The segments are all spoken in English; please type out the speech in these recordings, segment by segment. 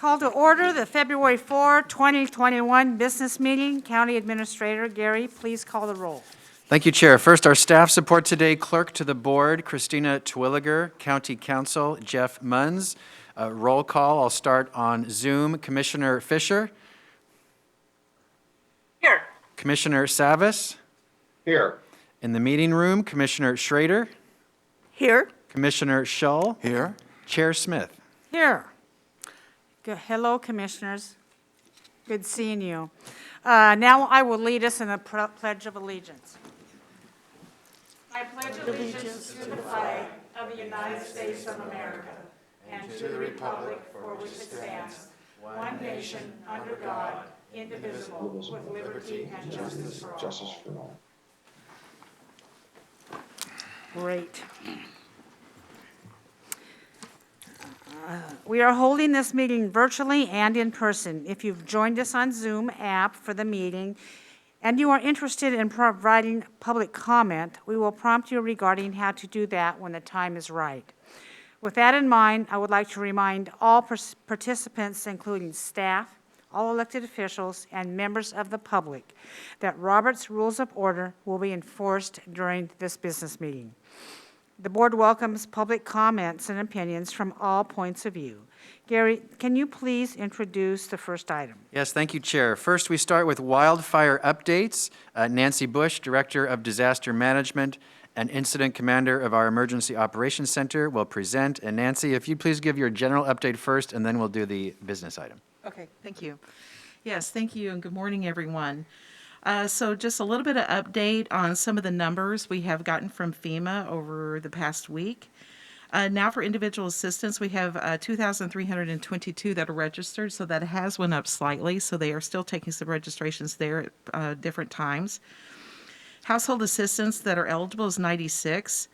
Call to order the February 4, 2021 business meeting. County Administrator Gary, please call the roll. Thank you, Chair. First, our staff support today, Clerk to the Board, Christina Twilliger, County Counsel, Jeff Munns. Roll call, I'll start on Zoom. Commissioner Fisher? Here. Commissioner Savas? Here. In the meeting room, Commissioner Schrader? Here. Commissioner Schull? Here. Chair Smith? Here. Hello, Commissioners. Good seeing you. Now I will lead us in the Pledge of Allegiance. I pledge allegiance to the flag of the United States of America and to the republic for which it stands, one nation, under God, indivisible, with liberty and justice for all. Great. We are holding this meeting virtually and in person. If you've joined us on Zoom app for the meeting and you are interested in providing public comment, we will prompt you regarding how to do that when the time is right. With that in mind, I would like to remind all participants, including staff, all elected officials, and members of the public, that Robert's Rules of Order will be enforced during this business meeting. The board welcomes public comments and opinions from all points of view. Gary, can you please introduce the first item? Yes, thank you, Chair. First, we start with wildfire updates. Nancy Bush, Director of Disaster Management and Incident Commander of our Emergency Operations Center, will present. And Nancy, if you'd please give your general update first, and then we'll do the business item. Okay, thank you. Yes, thank you, and good morning, everyone. So just a little bit of update on some of the numbers we have gotten from FEMA over the past week. Now for individual assistance, we have 2,322 that are registered, so that has went up slightly. So they are still taking some registrations there at different times. Household assistance that are eligible is 96,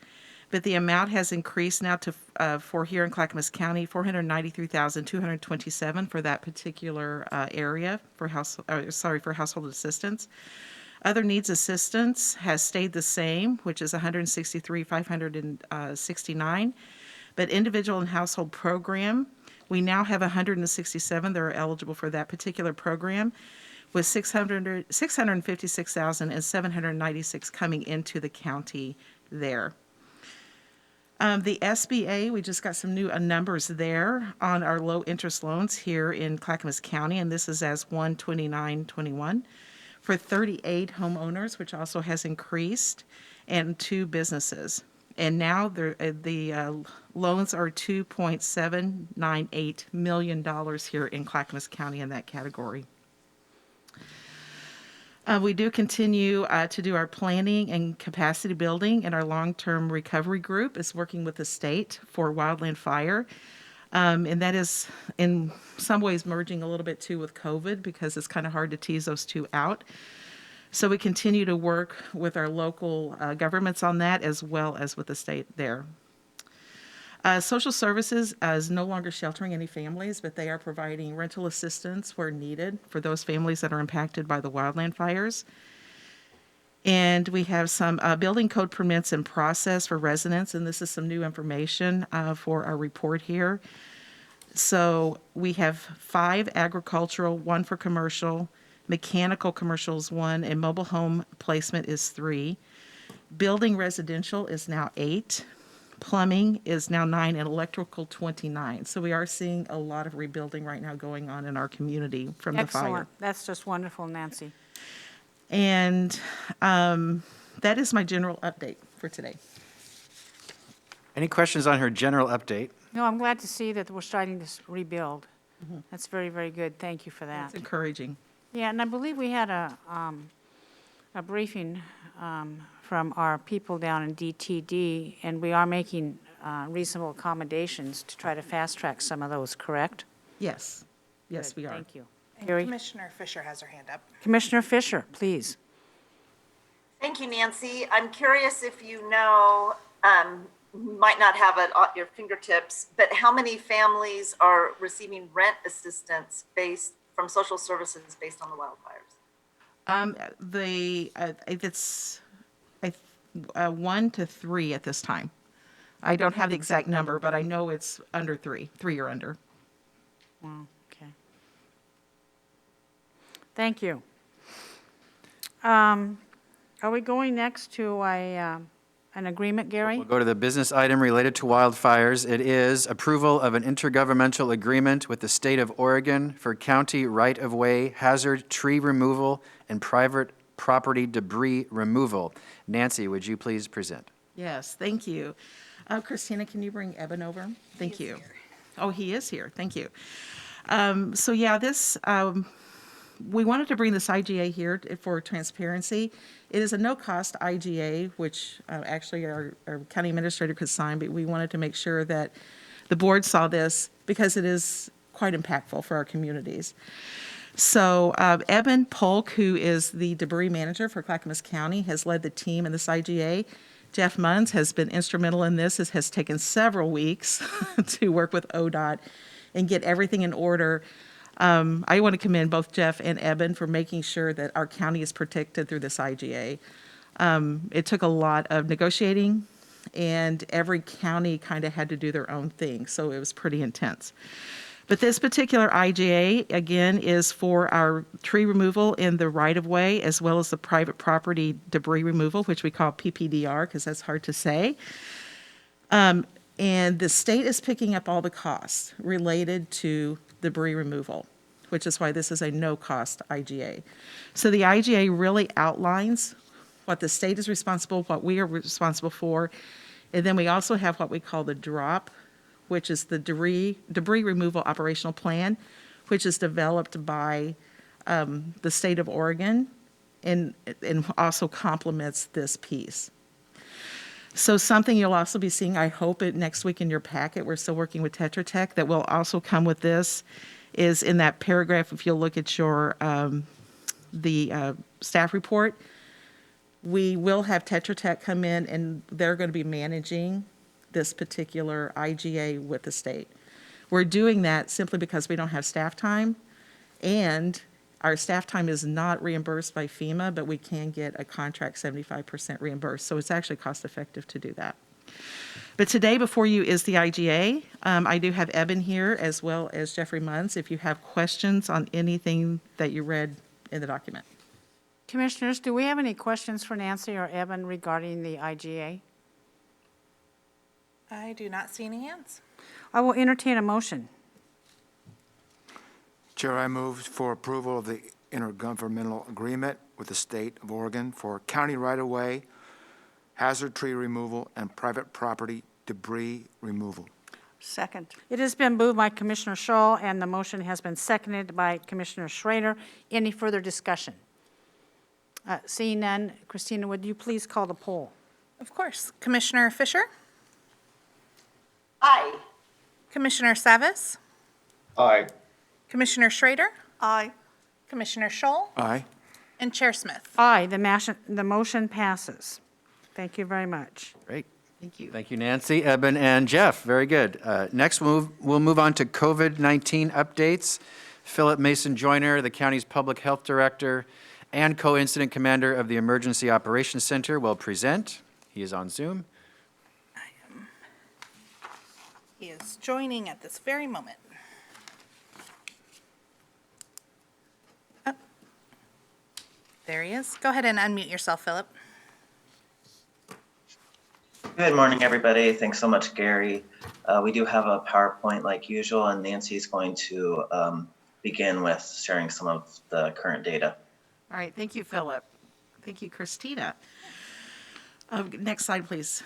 but the amount has increased now to, for here in Clackamas County, 493,227 for that particular area for household assistance. Other needs assistance has stayed the same, which is 163,569. But individual and household program, we now have 167 that are eligible for that particular program, with 656,796 coming into the county there. The SBA, we just got some new numbers there on our low interest loans here in Clackamas County, and this is as 1/29/21 for 38 homeowners, which also has increased, and 2 businesses. And now the loans are $2.798 million here in Clackamas County in that category. We do continue to do our planning and capacity building, and our long-term recovery group is working with the state for wildland fire. And that is in some ways merging a little bit too with COVID, because it's kind of hard to tease those two out. So we continue to work with our local governments on that, as well as with the state there. Social services is no longer sheltering any families, but they are providing rental assistance where needed for those families that are impacted by the wildland fires. And we have some building code permits in process for residents, and this is some new information for our report here. So we have 5 agricultural, 1 for commercial, mechanical commercials 1, and mobile home placement is 3. Building residential is now 8. Plumbing is now 9, and electrical 29. So we are seeing a lot of rebuilding right now going on in our community from the fire. Excellent. That's just wonderful, Nancy. And that is my general update for today. Any questions on her general update? No, I'm glad to see that we're starting to rebuild. That's very, very good. Thank you for that. It's encouraging. Yeah, and I believe we had a briefing from our people down in DTD, and we are making reasonable accommodations to try to fast-track some of those, correct? Yes. Yes, Good, we are. Thank you. And Gary? Commissioner Fisher has her hand up. Commissioner Fisher, please. Thank you, Nancy. I'm curious if you know, might not have it at your fingertips, but how many families are receiving rent assistance from social services based on the wildfires? It's 1 to 3 at this time. I don't have the exact number, but I know it's under 3 or under. Wow, okay. Thank you. Are we going next to an agreement, Gary? We'll go to the business item related to wildfires. It is approval of an intergovernmental agreement with the state of Oregon for county right-of-way hazard tree removal and private property debris removal. Nancy, would you please present? Yes, thank you. Christina, can you bring Eben over? Thank you. Oh, he is here. Thank you. We wanted to bring this IGA here for transparency. It is a no-cost IGA, which actually our county administrator could sign, but we wanted to make sure that the board saw this because it is quite impactful for our communities. So Eben Polk, who is the debris manager for Clackamas County, has led the team in this IGA. Jeff Munns has been instrumental in this. It has taken several weeks to work with ODOT and get everything in order. I want to commend both Jeff and Eben for making sure that our county is protected through this IGA. It took a lot of negotiating, and every county kind of had to do their own thing, so it was pretty intense. But this particular IGA, again, is for our tree removal in the right-of-way as well as the private property debris removal, which we call PPDR because that's hard to say. And the state is picking up all the costs related to debris removal, which is why this is a no-cost IGA. So the IGA really outlines what the state is responsible, what we are responsible for, and then we also have what we call the DROP, which is the debris removal operational plan, which is developed by the state of Oregon and also complements this piece. So something you'll also be seeing, I hope, next week in your packet, we're still working with Tetra Tech, that will also come with this, is in that paragraph, if you'll look at your staff report, we will have Tetra Tech come in and they're going to be managing this particular IGA with the state. We're doing that simply because we don't have staff time, and our staff time is not reimbursed by FEMA, but we can get a contract 75% reimbursed, so it's actually cost-effective to do that. But today before you is the IGA. I do have Eben here as well as Jeffrey Munns if you have questions on anything that you read in the document. Commissioners, do we have any questions for Nancy or Eben regarding the IGA? I do not see any hands. I will entertain a motion. Chair, I move for approval of the intergovernmental agreement with the state of Oregon for county right-of-way, hazard tree removal, and private property debris removal. Second. It has been moved by Commissioner Schull, and the motion has been seconded by Commissioner Schrader. Any further discussion? Seeing none, Christina, would you please call the poll? Of course. Commissioner Fisher? Aye. Commissioner Savis? Aye. Commissioner Schrader? Aye. Commissioner Schull? Aye. And Chair Smith? Aye, the motion passes. Thank you very much. Great. Thank you. Thank you, Nancy, Eben, and Jeff. Very good. Next, we'll move on to COVID-19 updates. Philip Mason Joyner, the county's public health director and co-incident commander of the Emergency Operations Center, will present. He is on Zoom. He is joining at this very moment. Oh, there he is. Go ahead and unmute yourself, Philip. Good morning, everybody. Thanks so much, Gary. We do have a PowerPoint like usual, and Nancy's going to begin with sharing some of the current data. All right, thank you, Philip. Thank you, Christina. Next slide, please.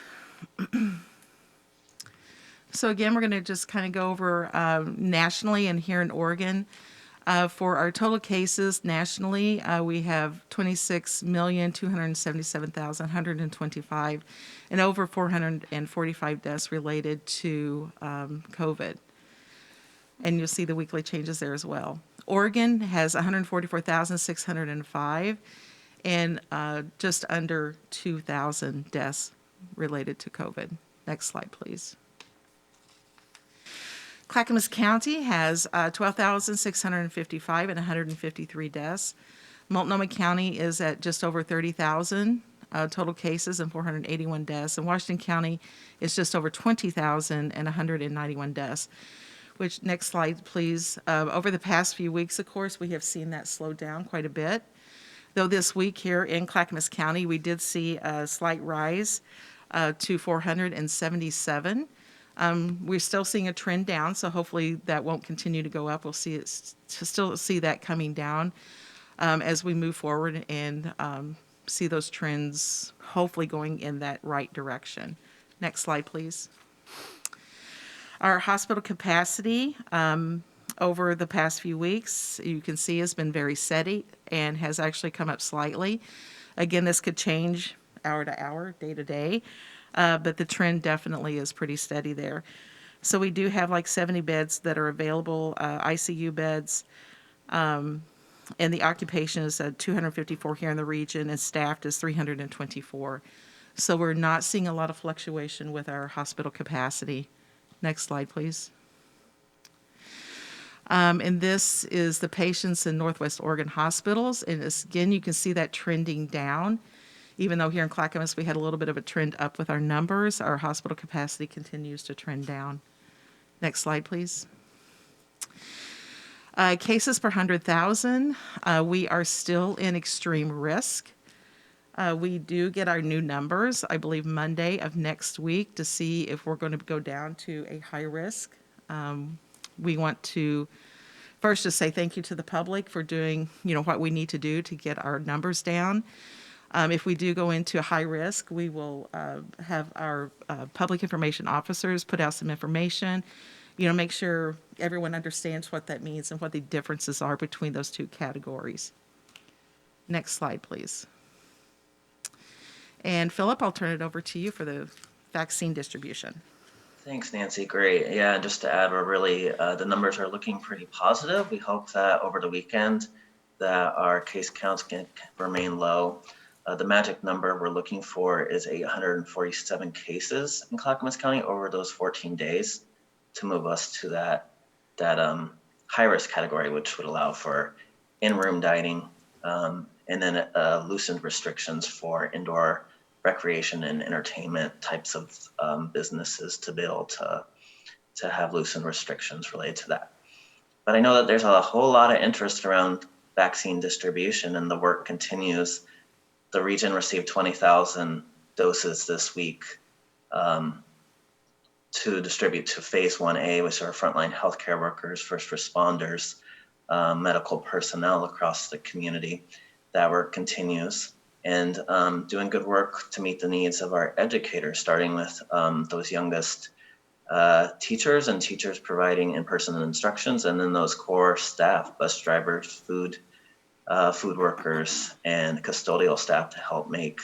So again, we're going to just kind of go over nationally and here in Oregon. For our total cases nationally, we have 26,277,125 and over 445 deaths related to COVID. And you'll see the weekly changes there as well. Oregon has 144,605 and just under 2,000 deaths related to COVID. Next slide, please. Clackamas County has 12,655 and 153 deaths. Multnomah County is at just over 30,000 total cases and 481 deaths. And Washington County is just over 20,000 and 191 deaths. which, next slide, please. Over the past few weeks, of course, we have seen that slow down quite a bit. Though this week here in Clackamas County, we did see a slight rise to 477. We're still seeing a trend down, so hopefully that won't continue to go up. We'll see it still see that coming down as we move forward and see those trends hopefully going in that right direction. Next slide, please. Our hospital capacity over the past few weeks, you can see, has been very steady and has actually come up slightly. Again, this could change hour to hour, day to day, but the trend definitely is pretty steady there. So we do have like 70 beds that are available, ICU beds, and the occupation is 254 here in the region, and staffed is 324. So we're not seeing a lot of fluctuation with our hospital capacity. Next slide, please. And this is the patients in Northwest Oregon hospitals. And again, you can see that trending down. Even though here in Clackamas we had a little bit of a trend up with our numbers, our hospital capacity continues to trend down. Next slide, please. Cases per 100,000, we are still in extreme risk. We do get our new numbers, I believe, Monday of next week to see if we're going to go down to a high risk. We want to first just say thank you to the public for doing, what we need to do to get our numbers down. If we do go into high risk, we will have our public information officers put out some information, make sure everyone understands what that means and what the differences are between those two categories. Next slide, please. And Philip, I'll turn it over to you for the vaccine distribution. Thanks, Nancy. Great. Yeah, and just to add, we're really, the numbers are looking pretty positive. We hope that over the weekend that our case counts can remain low. The magic number we're looking for is 847 cases in Clackamas County over those 14 days to move us to that high-risk category, which would allow for in-room dining, and then loosened restrictions for indoor recreation and entertainment types of businesses to be able to have loosened restrictions related to that. But I know that there's a whole lot of interest around vaccine distribution, and the work continues. The region received 20,000 doses this week to distribute to phase 1A, which are frontline healthcare workers, first responders, medical personnel across the community. That work continues, and doing good work to meet the needs of our educators, starting with those youngest teachers and teachers providing in-person instructions, and then those core staff, bus drivers, food workers, and custodial staff to help make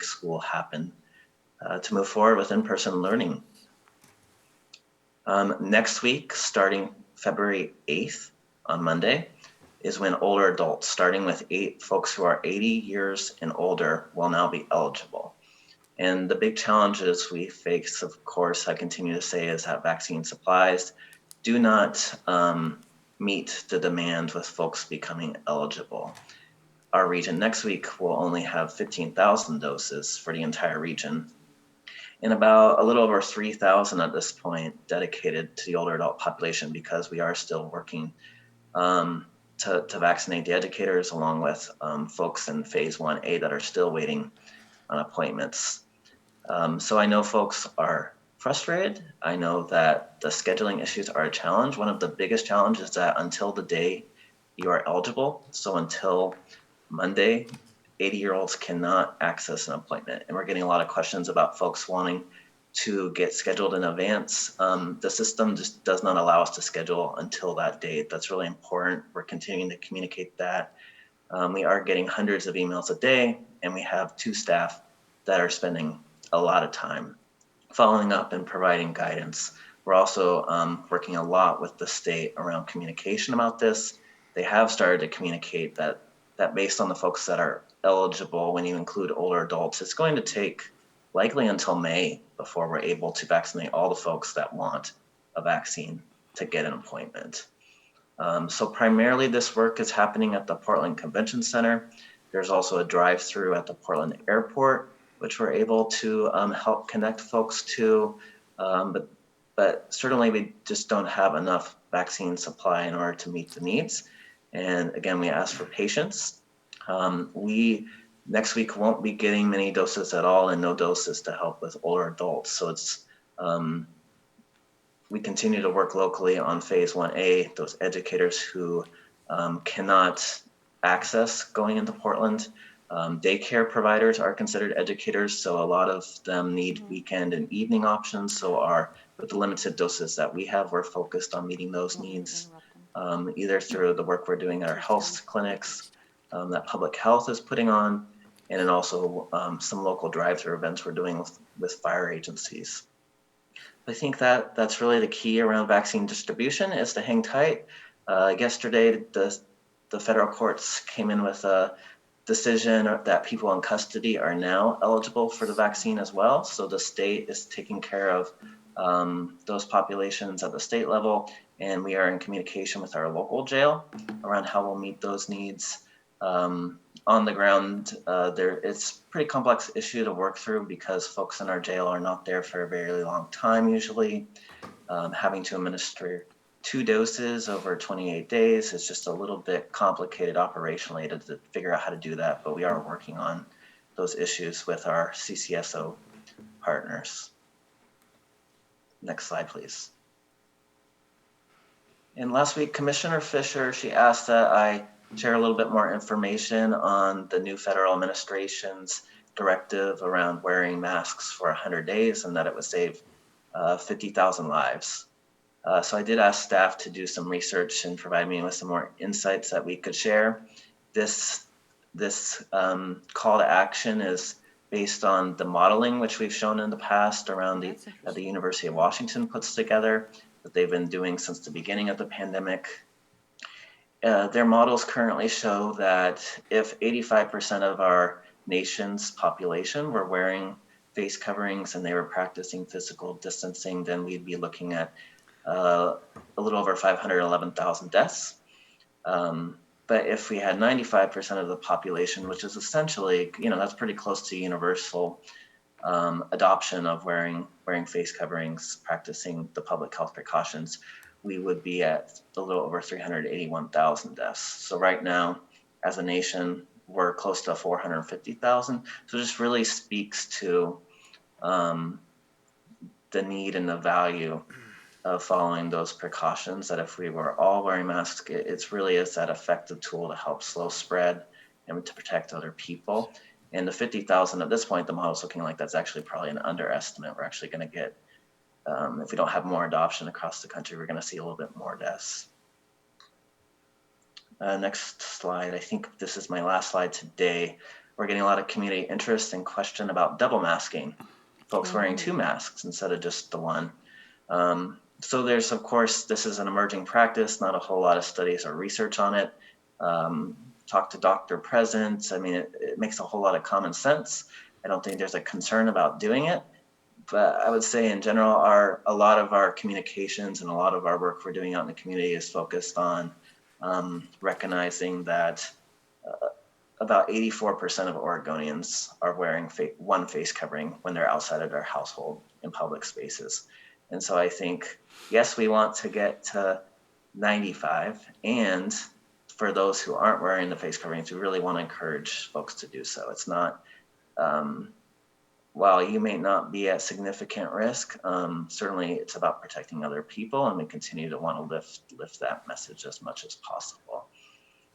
school happen, to move forward with in-person learning. Next week, starting February 8th on Monday, is when older adults, starting with folks who are 80 years and older, will now be eligible. And the big challenges we face, of course, I continue to say, is that vaccine supplies do not meet the demand with folks becoming eligible. Our region next week will only have 15,000 doses for the entire region, and about a little over 3,000 at this point dedicated to the older adult population, because we are still working to vaccinate the educators, along with folks in phase 1A that are still waiting on appointments. So I know folks are frustrated. I know that the scheduling issues are a challenge. One of the biggest challenges is that until the day you are eligible, so until Monday, 80-year-olds cannot access an appointment. And we're getting a lot of questions about folks wanting to get scheduled in advance. The system just does not allow us to schedule until that date. That's really important. We're continuing to communicate that. We are getting hundreds of emails a day, and we have 2 staff that are spending a lot of time following up and providing guidance. We're also working a lot with the state around communication about this. They have started to communicate that based on the folks that are eligible, when you include older adults, it's going to take likely until May before we're able to vaccinate all the folks that want a vaccine to get an appointment. So primarily this work is happening at the Portland Convention Center. There's also a drive-through at the Portland Airport, which we're able to help connect folks to. But but certainly we just don't have enough vaccine supply in order to meet the needs. And again, we ask for patience. We next week won't be getting many doses at all, and no doses to help with older adults. So it's we continue to work locally on phase 1A, those educators who cannot access going into Portland. Daycare providers are considered educators, so a lot of them need weekend and evening options. So with the limited doses that we have, we're focused on meeting those needs, either through the work we're doing at our health clinics that public health is putting on, and then also some local drive-through events we're doing with fire agencies. I think that's really the key around vaccine distribution is to hang tight. Yesterday, the federal courts came in with a decision that people in custody are now eligible for the vaccine as well. So the state is taking care of those populations at the state level, and we are in communication with our local jail around how we'll meet those needs. On the ground, it's a pretty complex issue to work through because folks in our jail are not there for a very long time usually. Having to administer 2 doses over 28 days is just a little bit complicated operationally to figure out how to do that, but we are working on those issues with our CCSO partners. Next slide, please. And last week, Commissioner Fisher, she asked that I share a little bit more information on the new federal administration's directive around wearing masks for 100 days and that it would save 50,000 lives. So I did ask staff to do some research and provide me with some more insights that we could share. This call to action is based on the modeling which we've shown in the past around the University of Washington puts together that they've been doing since the beginning of the pandemic. Their models currently show that if 85% of our nation's population were wearing face coverings and they were practicing physical distancing, then we'd be looking at a little over 511,000 deaths. But if we had 95% of the population, which is essentially, that's pretty close to universal adoption of wearing face coverings, practicing the public health precautions, we would be at a little over 381,000 deaths. So right now, as a nation, we're close to 450,000. So this really speaks to the need and the value of following those precautions, that if we were all wearing masks, it really is that effective tool to help slow spread and to protect other people. And the 50,000 at this point, the model's looking like that's actually probably an underestimate. We're actually going to get, if we don't have more adoption across the country, we're going to see a little bit more deaths. Next slide. I think this is my last slide today. We're getting a lot of community interest and question about double masking, folks wearing 2 masks instead of just the one. So there's, of course, this is an emerging practice, not a whole lot of studies or research on it. Talk to doctor present. I mean, it makes a whole lot of common sense. I don't think there's a concern about doing it. But I would say in general, a lot of our communications and a lot of our work we're doing out in the community is focused on recognizing that about 84% of Oregonians are wearing one face covering when they're outside of their household in public spaces. And so I think, yes, we want to get to 95, and for those who aren't wearing the face coverings, we really want to encourage folks to do so. It's not, while you may not be at significant risk, certainly it's about protecting other people, and we continue to want to lift that message as much as possible.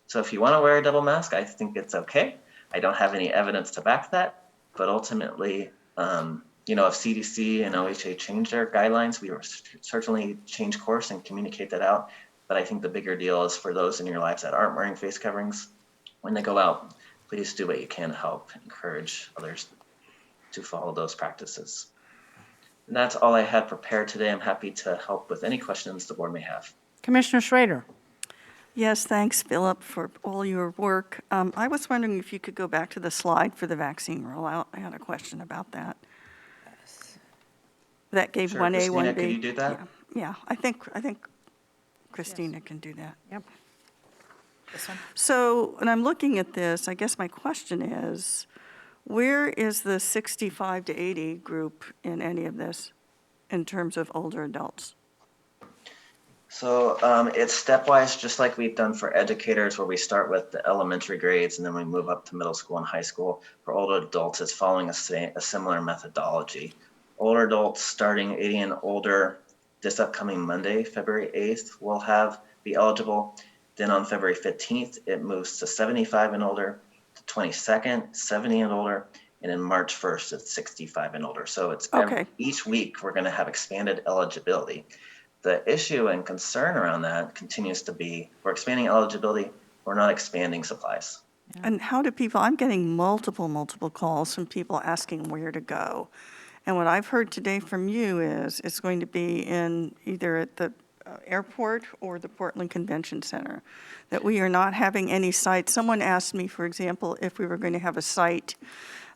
So if you want to wear a double mask, I think it's okay. I don't have any evidence to back that, but ultimately, if CDC and OHA change their guidelines, we will certainly change course and communicate that out. But I think the bigger deal is for those in your lives that aren't wearing face coverings, when they go out, please do what you can to help encourage others to follow those practices. And that's all I had prepared today. I'm happy to help with any questions the board may have. Commissioner Schrader. Yes, thanks, Philip, for all your work. I was wondering if you could go back to the slide for the vaccine rollout. I had a question about that. That gave Sure, 1A, Christina, 1B. could you do that? Yeah, I think Christina can do that. Yep. This one? So when I'm looking at this, I guess my question is, where is the 65 to 80 group in any of this? in terms of older adults? So it's stepwise, just like we've done for educators, where we start with the elementary grades and then we move up to middle school and high school. For older adults, it's following a similar methodology. Older adults starting 80 and older this upcoming Monday, February 8th, will be eligible. Then on February 15th, it moves to 75 and older, to 22nd, 70 and older, and in March 1st, it's 65 and older. So it's Okay. each week we're going to have expanded eligibility. The issue and concern around that continues to be, we're expanding eligibility, we're not expanding supplies. And how do people, I'm getting multiple calls from people asking where to go. And what I've heard today from you is it's going to be in either at the airport or the Portland Convention Center, that we are not having any sites. Someone asked me, for example, if we were going to have a site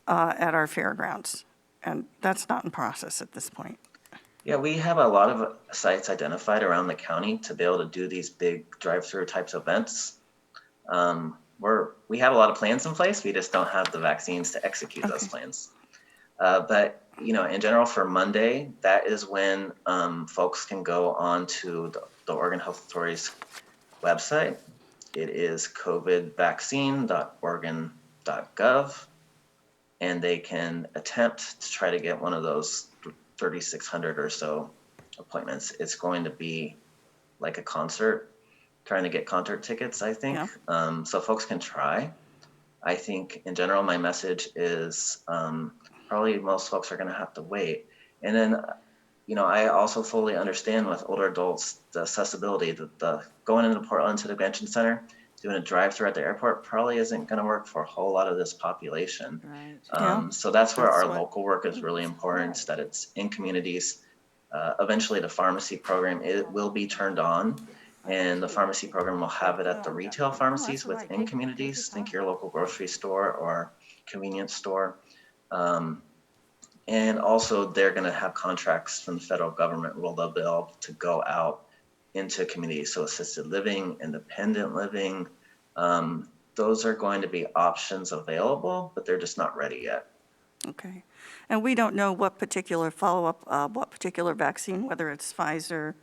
at our fairgrounds, and that's not in process at this point. Yeah, we have a lot of sites identified around the county to be able to do these big drive-through types of events. We have a lot of plans in place. We just don't have the vaccines to execute those plans. But in general, for Monday, that is when folks can go on to the Oregon Health Authority's website. It is covidvaccine.oregon.gov, and they can attempt to try to get one of those 3,600 or so appointments. It's going to be like a concert, trying to get concert tickets, I think. Yeah. So folks can try. I think in general, my message is probably most folks are going to have to wait. And then, I also fully understand with older adults, the accessibility, the going into Portland to the convention center, doing a drive-through at the airport probably isn't going to work for a whole lot of this population. Right. Yeah. So that's where That's our what- local work is really important, that it's in communities. Eventually, the pharmacy program, it will be turned on, and the pharmacy program will have it at the retail pharmacies within communities. Think your local grocery store or convenience store. And also, they're going to have contracts from the federal government where they'll be able to go out into communities. So assisted living, independent living, those are going to be options available, but they're just not ready yet. Okay. And we don't know what particular follow-up, what particular vaccine, whether it's Pfizer,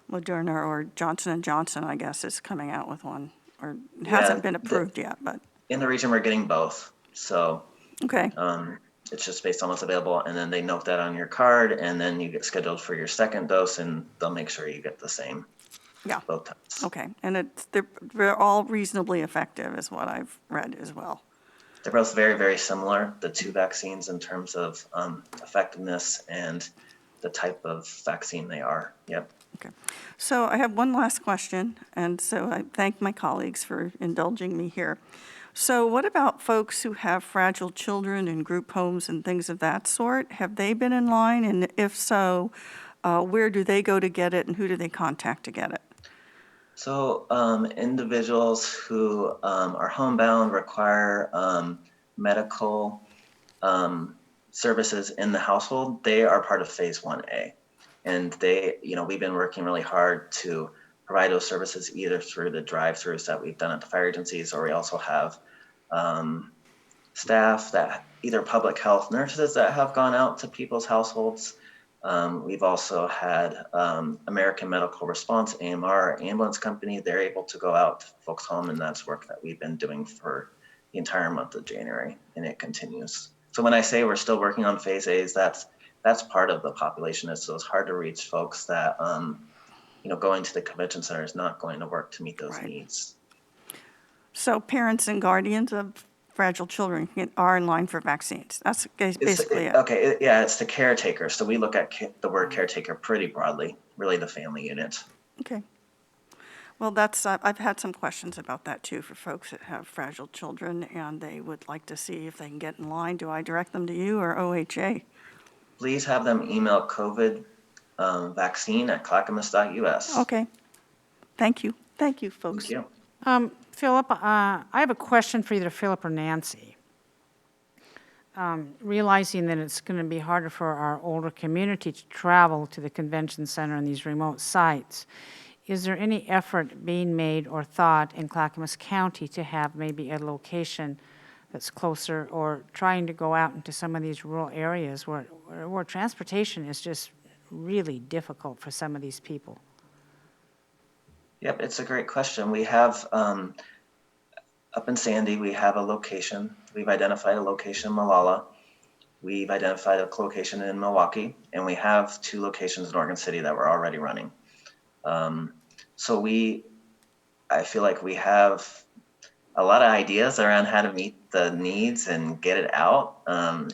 Moderna, or Johnson & Johnson, I guess, is coming out with one, or it hasn't been approved yet, but, In the region, we're getting both. So okay. it's just based on what's available. And then they note that on your card, and then you get scheduled for your second dose, and they'll make sure you get the same Yeah. both times. Okay. And they're all reasonably effective, is what I've read as well. They're both very, very similar, the two vaccines, in terms of effectiveness and the type of vaccine they are. Yep. Okay. So I have one last question, and so I thank my colleagues for indulging me here. So what about folks who have fragile children in group homes and things of that sort? Have they been in line? And if so, where do they go to get it, and who do they contact to get it? So individuals who are homebound require medical services in the household, they are part of Phase 1A. And we've been working really hard to provide those services either through the drive-throughs that we've done at the fire agencies, or we also have staff that either public health nurses that have gone out to people's households. We've also had American Medical Response, AMR, our ambulance company. They're able to go out to folks' home, and that's work that we've been doing for the entire month of January, and it continues. So when I say we're still working on Phase A's, that's part of the population. It's those hard to reach folks that going to the convention center is not going to work to meet those needs. So parents and guardians of fragile children are in line for vaccines. That's basically it. Okay, it's the caretaker. So we look at the word caretaker pretty broadly, really the family unit. Okay. Well, I've had some questions about that too for folks that have fragile children, and they would like to see if they can get in line. Do I direct them to you or OHA? Please have them email COVID vaccine at clackamas.us. Okay. Thank you. Thank you, folks. Thank you. Philip, I have a question for either Philip or Nancy. Realizing that it's going to be harder for our older community to travel to the convention center and these remote sites, is there any effort being made or thought in Clackamas County to have maybe a location that's closer, or trying to go out into some of these rural areas where transportation is just really difficult for some of these people? Yep, it's a great question. We have, up in Sandy, we have a location. We've identified a location in Malala. We've identified a location in Milwaukee, and we have 2 locations in Oregon City that we're already running. So I feel like we have a lot of ideas around how to meet the needs and get it out.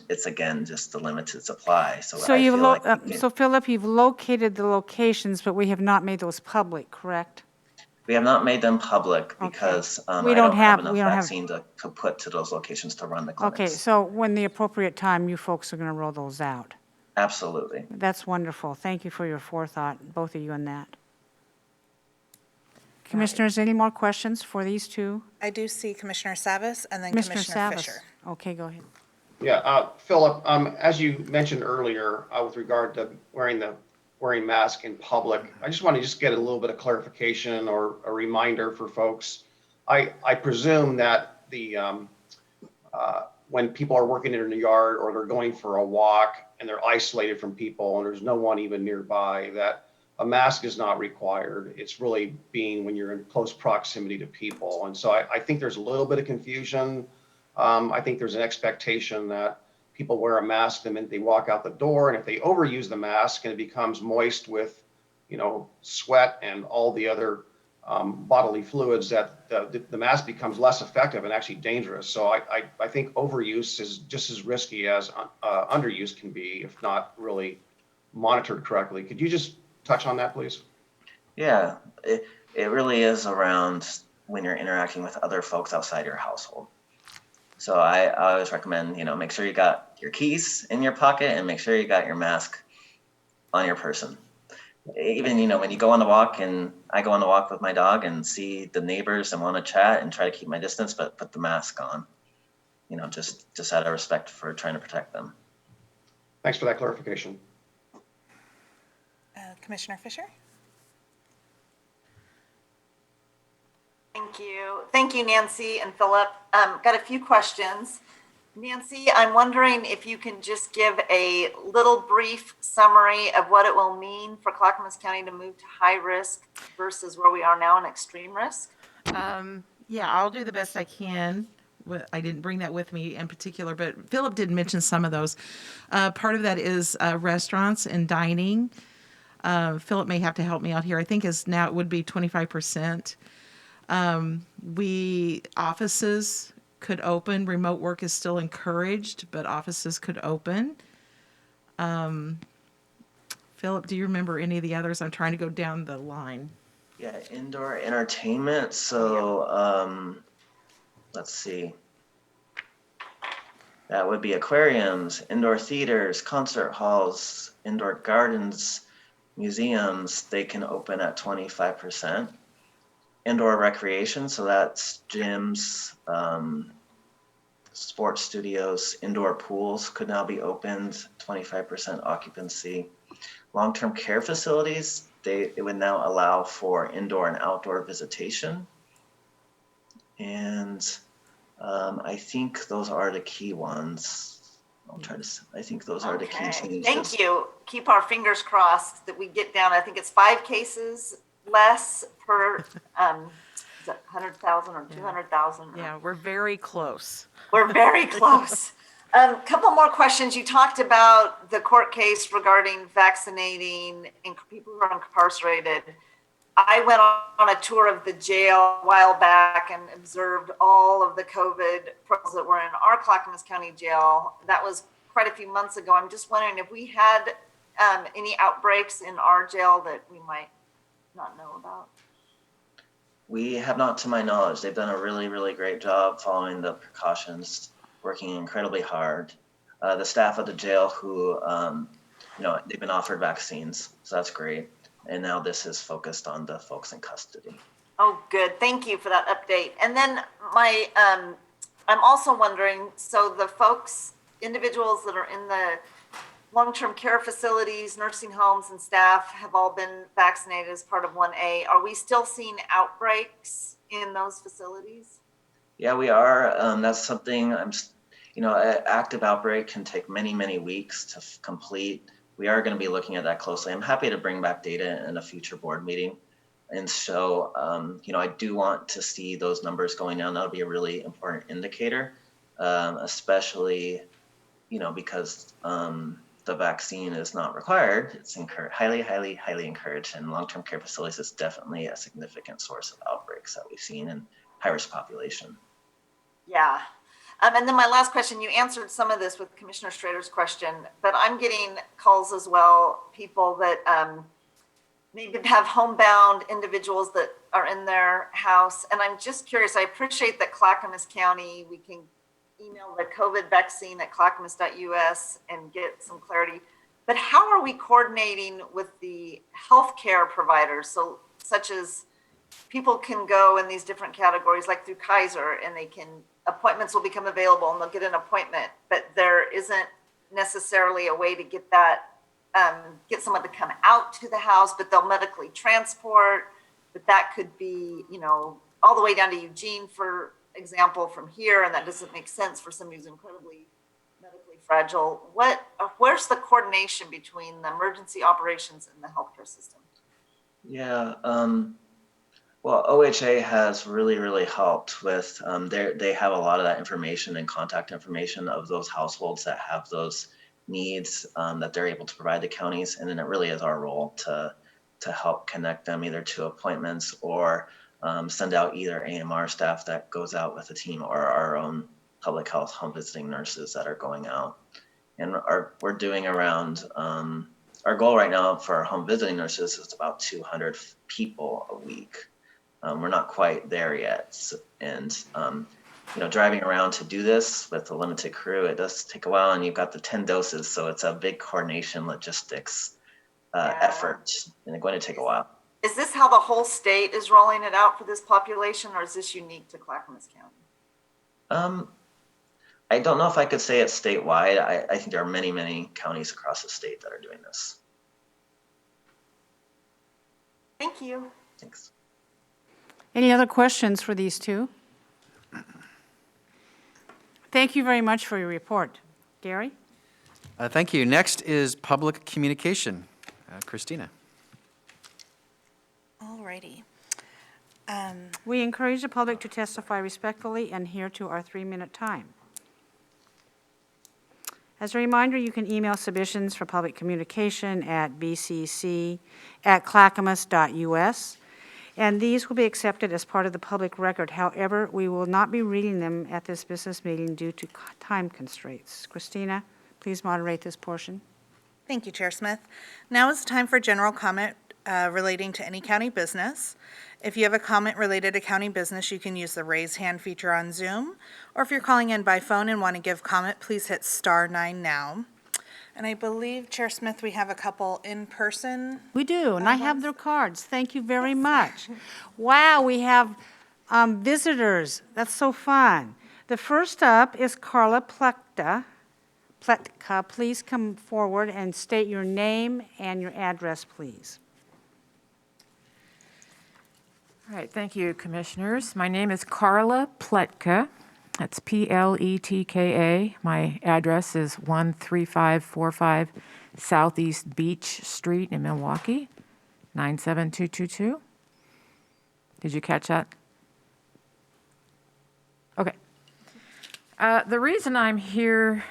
It's again, just the limited supply. So So I you've, feel like we so Philip, you've located the locations, but we have not made those public, correct? we have not made them public because We I don't don't have have- enough we don't have- vaccine to put to those locations to run the clinics. Okay, so when the appropriate time, you folks are going to roll those out. Absolutely. That's wonderful. Thank you for your forethought, both of you, on that. Commissioners, any more questions for these two? I do see Commissioner Savas and then Commissioner Commissioner Savas. Fisher. Okay, go ahead. Yeah, Philip, as you mentioned earlier, with regard to wearing masks in public, I just want to get a little bit of clarification or a reminder for folks. I presume that when people are working in the yard or they're going for a walk and they're isolated from people and there's no one even nearby, that a mask is not required. It's really being when you're in close proximity to people. And so I think there's a little bit of confusion. I think there's an expectation that people wear a mask the minute they walk out the door, and if they overuse the mask and it becomes moist with, sweat and all the other bodily fluids, that the mask becomes less effective and actually dangerous. So I think overuse is just as risky as underuse can be, if not really monitored correctly. Could you just touch on that, please? Yeah, it really is around when you're interacting with other folks outside your household. So I always recommend, make sure you got your keys in your pocket and make sure you got your mask on your person. Even, when you go on the walk, and I go on the walk with my dog and see the neighbors and want to chat and try to keep my distance, but put the mask on, just out of respect for trying to protect them. Thanks for that clarification. Commissioner Fisher? Thank you. Thank you, Nancy and Philip. Got a few questions. Nancy, I'm wondering if you can just give a little brief summary of what it will mean for Clackamas County to move to high risk versus where we are now in extreme risk. Yeah, I'll do the best I can. I didn't bring that with me in particular, but Philip did mention some of those. Part of that is restaurants and dining. Philip may have to help me out here. I think now it would be 25%. Offices could open. Remote work is still encouraged, but offices could open. Philip, do you remember any of the others? I'm trying to go down the line. Yeah, indoor entertainment. So let's see. That would be aquariums, indoor theaters, concert halls, indoor gardens, museums. They can open at 25%. Indoor recreation, so that's gyms, sports studios, indoor pools could now be opened, 25% occupancy. Long-term care facilities, it would now allow for indoor and outdoor visitation. And I think those are the key ones. I think those are the key changes. Thank you. Keep our fingers crossed that we get down, I think it's 5 cases less per, is that 100,000 or 200,000? Yeah, we're very close. We're very close. Couple more questions. You talked about the court case regarding vaccinating and people who are incarcerated. I went on a tour of the jail a while back and observed all of the COVID protocols that were in our Clackamas County jail. That was quite a few months ago. I'm just wondering if we had any outbreaks in our jail that we might not know about. We have not, to my knowledge. They've done a really, really great job following the precautions, working incredibly hard. The staff of the jail who, they've been offered vaccines, so that's great. And now this is focused on the folks in custody. Oh, good. Thank you for that update. And then I'm also wondering, so the individuals that are in the long-term care facilities, nursing homes, and staff have all been vaccinated as part of 1A. Are we still seeing outbreaks in those facilities? Yeah, we are. That's something an active outbreak can take many, many weeks to complete. we are going to be looking at that closely. I'm happy to bring back data in a future board meeting. And so, I do want to see those numbers going down. That'll be a really important indicator, especially, because the vaccine is not required. It's highly encouraged. And long-term care facilities is definitely a significant source of outbreaks that we've seen in high-risk population. Yeah. And then my last question, you answered some of this with Commissioner Strader's question, but I'm getting calls as well, people that maybe have homebound individuals that are in their house. And I'm just curious, I appreciate that Clackamas County, we can email the COVID vaccine at clackamas.us and get some clarity. But how are we coordinating with the healthcare providers? So such as people can go in these different categories, like through Kaiser, and appointments will become available and they'll get an appointment, but there isn't necessarily a way to get that, get someone to come out to the house, but they'll medically transport, but that could be, all the way down to Eugene, for example, from here, and that doesn't make sense for somebody who's incredibly medically fragile. Where's the coordination between the emergency operations and the healthcare system? Yeah, well, OHA has really helped with, they have a lot of that information and contact information of those households that have those needs that they're able to provide the counties. And then it really is our role to help connect them either to appointments or send out either AMR staff that goes out with a team or our own public health home visiting nurses that are going out. And we're doing around, our goal right now for our home visiting nurses is about 200 people a week. We're not quite there yet. And, driving around to do this with a limited crew, it does take a while, and you've got the 10 doses. So it's a big coordination logistics effort, and it's going to take a while. Is this how the whole state is rolling it out for this population, or is this unique to Clackamas County? I don't know if I could say it's statewide. I think there are many counties across the state that are doing this. Thank you. Thanks. Any other questions for these two? Thank you very much for your report. Gary? Thank you. Next is public communication. Christina. Alrighty. We encourage the public to testify respectfully and adhere to our 3-minute time. As a reminder, you can email submissions for public communication at bcc@clackamas.us, and these will be accepted as part of the public record. However, we will not be reading them at this business meeting due to time constraints. Christina, please moderate this portion. Thank you, Chair Smith. Now is the time for general comment relating to any county business. If you have a comment related to county business, you can use the raise hand feature on Zoom. Or if you're calling in by phone and want to give comment, please hit *9 now. And I believe, Chair Smith, we have a couple in person. We do, and I have their cards. Thank you very much. Wow, we have visitors. That's so fun. The first up is Carla Pletka. Please come forward and state your name and your address, please. All right, thank you, Commissioners. My name is Carla Pletka. That's Pletka. My address is 13545 Southeast Beach Street in Milwaukee, 97222. Did you catch that? Okay. The reason I'm here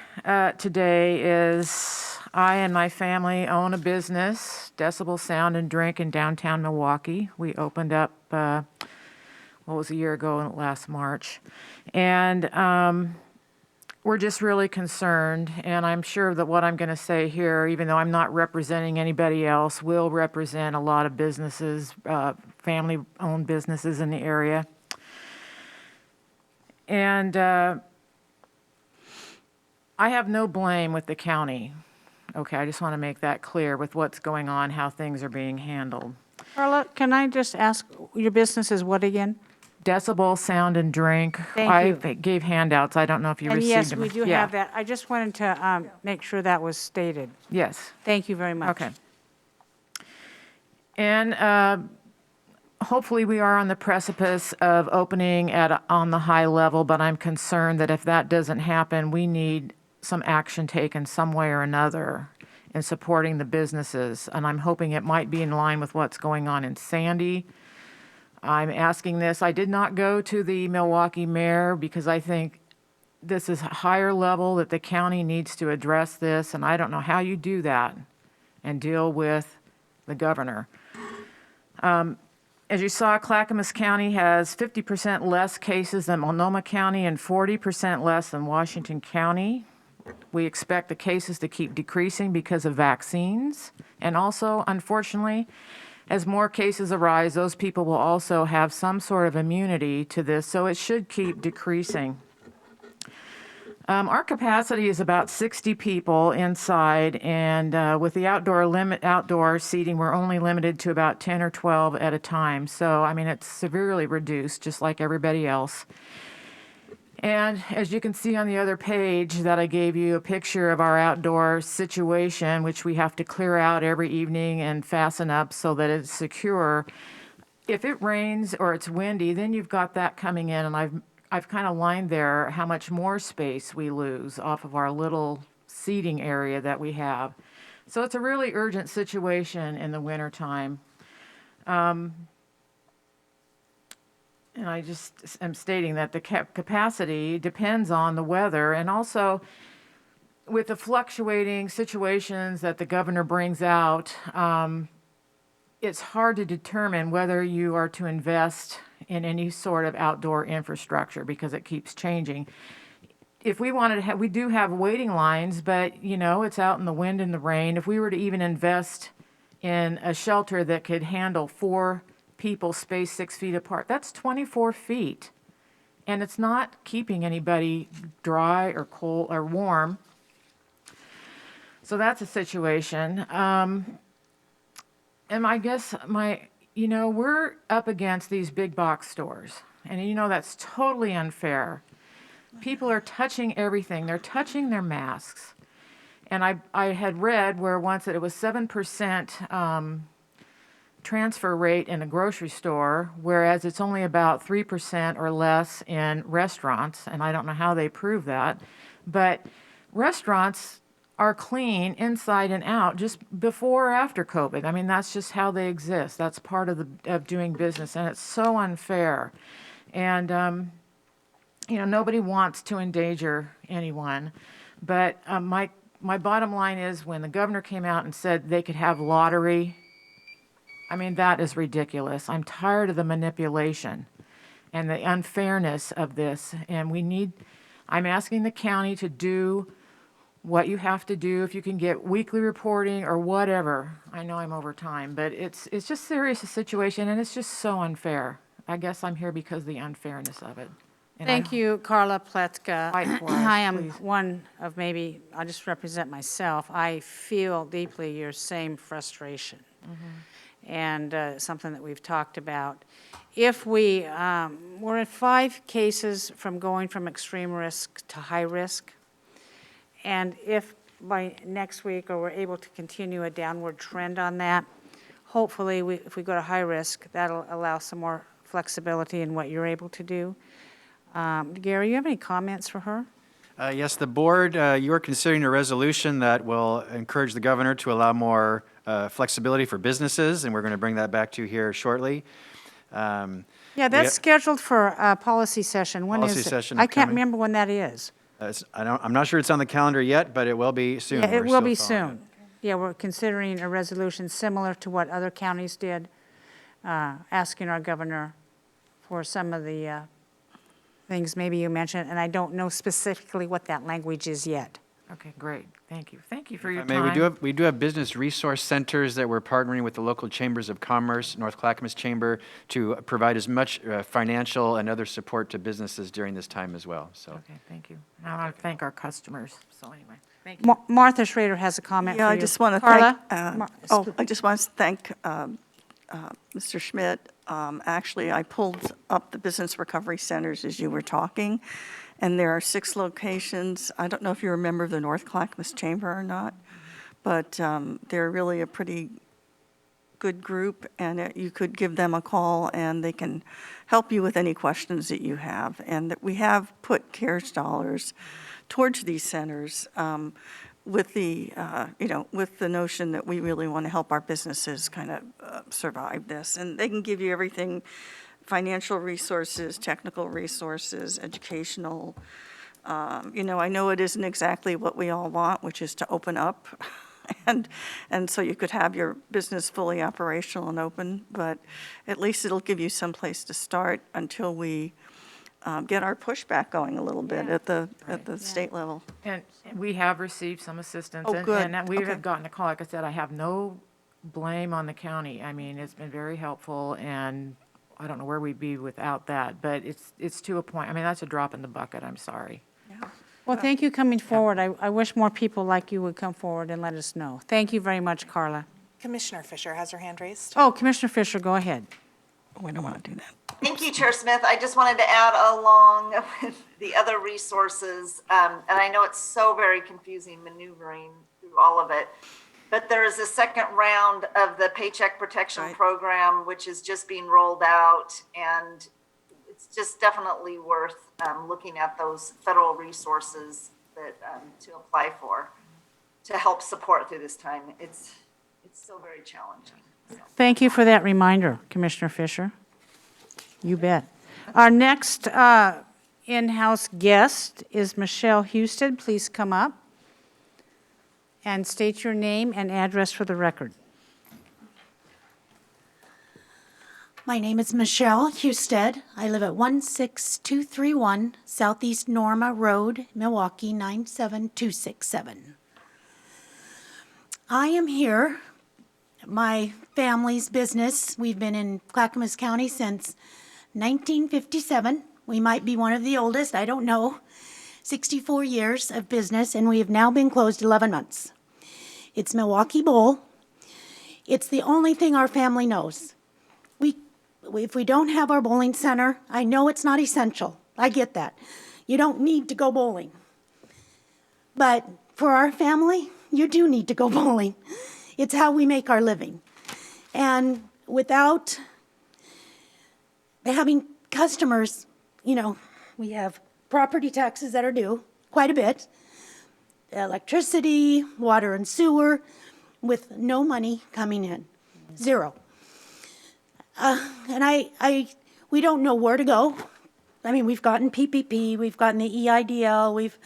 today is I and my family own a business, Decibel Sound and Drink, in downtown Milwaukee. We opened up, a year ago, last March. And we're just really concerned, and I'm sure that what I'm going to say here, even though I'm not representing anybody else, will represent a lot of businesses, family-owned businesses in the area. And I have no blame with the county. Okay, I just want to make that clear with what's going on, how things are being handled. Carla, can I just ask, your business is what again? Decibel Sound and Drink. Thank you. I gave handouts. I don't know if you And received them. yes, we do Yeah. have that. I just wanted to make sure that was stated. Yes. Thank you very much. Okay. And hopefully we are on the precipice of opening on the high level, but I'm concerned that if that doesn't happen, we need some action taken some way or another in supporting the businesses. And I'm hoping it might be in line with what's going on in Sandy. I'm asking this. I did not go to the Milwaukee mayor because I think this is a higher level that the county needs to address this, and I don't know how you do that and deal with the governor. As you saw, Clackamas County has 50% less cases than Multnomah County and 40% less than Washington County. We expect the cases to keep decreasing because of vaccines, and also, unfortunately, as more cases arise, those people will also have some sort of immunity to this, so it should keep decreasing. Our capacity is about 60 people inside, and with the outdoor seating, we're only limited to about 10 or 12 at a time. So, I mean, it's severely reduced, just like everybody else. And as you can see on the other page that I gave you, a picture of our outdoor situation, which we have to clear out every evening and fasten up so that it's secure. If it rains or it's windy, then you've got that coming in, and I've kind of lined there how much more space we lose off of our little seating area that we have. So it's a really urgent situation in the wintertime. And I just am stating that the capacity depends on the weather, and also with the fluctuating situations that the governor brings out, it's hard to determine whether you are to invest in any sort of outdoor infrastructure because it keeps changing. If we wanted to have, we do have waiting lines, but you know, it's out in the wind and the rain. If we were to even invest in a shelter that could handle 4 people spaced 6 feet apart, that's 24 feet. And it's not keeping anybody dry or cold or warm. So that's a situation. And I guess we're up against these big box stores. And that's totally unfair. People are touching everything. They're touching their masks. And I had read where once that it was 7% transfer rate in a grocery store, whereas it's only about 3% or less in restaurants. And I don't know how they prove that. But restaurants are clean inside and out just before or after COVID. I mean, that's just how they exist. That's part of doing business, and it's so unfair. And nobody wants to endanger anyone. But my bottom line is, when the governor came out and said they could have lottery, I mean, that is ridiculous. I'm tired of the manipulation and the unfairness of this. And I'm asking the county to do what you have to do. If you can get weekly reporting or whatever. I know I'm over time, but it's just serious a situation, and it's just so unfair. I guess I'm here because of the unfairness of it. And Thank you, Carla Pletka. Fight for us, I am please. one of I'll just represent myself. I feel deeply your same frustration. And something that we've talked about. If we're at 5 cases from going from extreme risk to high risk, and if by next week or we're able to continue a downward trend on that, hopefully if we go to high risk, that'll allow some more flexibility in what you're able to do. Gary, you have any comments for her? Yes, the board, you are considering a resolution that will encourage the governor to allow more flexibility for businesses, and we're going to bring that back to you here shortly. Yeah, that's scheduled for a policy session. When is it? Policy session I can't upcoming. remember when that is. I'm not sure it's on the calendar yet, but it will be soon. Yeah, it We're will still be following soon. Yeah, we're considering a resolution similar to what other counties did, asking our governor for some of the things maybe you mentioned, and I don't know specifically what that language is yet. Okay, great. Thank you. Thank you for your it. May, time. we do have business resource centers that we're partnering with the local chambers of commerce, North Clackamas Chamber, to provide as much financial and other support to businesses during this time as well. So. Okay, thank you. I want to thank our customers. So anyway, thank you. Martha Schrader has a comment for you. Yeah, I just want to Carla? I just want to thank Mr. Schmidt. Actually, I pulled up the business recovery centers as you were talking, and there are 6 locations. I don't know if you're a member of the North Clackamas Chamber or not, but they're really a pretty good group, and you could give them a call, and they can help you with any questions that you have. And that we have put CARES dollars towards these centers. with the, with the notion that we really want to help our businesses kind of survive this. And they can give you everything, financial resources, technical resources, educational. I know it isn't exactly what we all want, which is to open up. And so you could have your business fully operational and open, but at least it'll give you some place to start until we get our pushback going a little bit at the state level. And we have received some assistance. Oh, good. And we Okay. have gotten a call. Like I said, I have no blame on the county. I mean, it's been very helpful, and I don't know where we'd be without that. But it's to a point. I mean, that's a drop in the bucket. I'm sorry. Well, thank you coming forward. I wish more people like you would come forward and let us know. Thank you very much, Carla. Commissioner Fisher has her hand raised. Oh, Commissioner Fisher, go ahead. We don't want to do that. Thank you, Chair Smith. I just wanted to add along with the other resources, and I know it's so very confusing maneuvering through all of it, but there is a second round of the Paycheck Protection Right. Program, which is just being rolled out, and it's just definitely worth looking at those federal resources that to apply for to help support through this time. It's so very challenging. So. Thank you for that reminder, Commissioner Fisher. You bet. Our next in-house guest is Michelle Houston. Please come up and state your name and address for the record. My name is Michelle Husted. I live at 16231 Southeast Norma Road, Milwaukee 97267. I am here, my family's business. We've been in Clackamas County since 1957. We might be one of the oldest, I don't know. 64 years of business, and we have now been closed 11 months. It's Milwaukee Bowl. It's the only thing our family knows. If we don't have our bowling center, I know it's not essential. I get that. You don't need to go bowling. But for our family, you do need to go bowling. It's how we make our living. And without having customers, we have property taxes that are due, quite a bit, electricity, water and sewer, with no money coming in, zero. And we don't know where to go. I mean, we've gotten PPP, we've gotten the EIDL, we've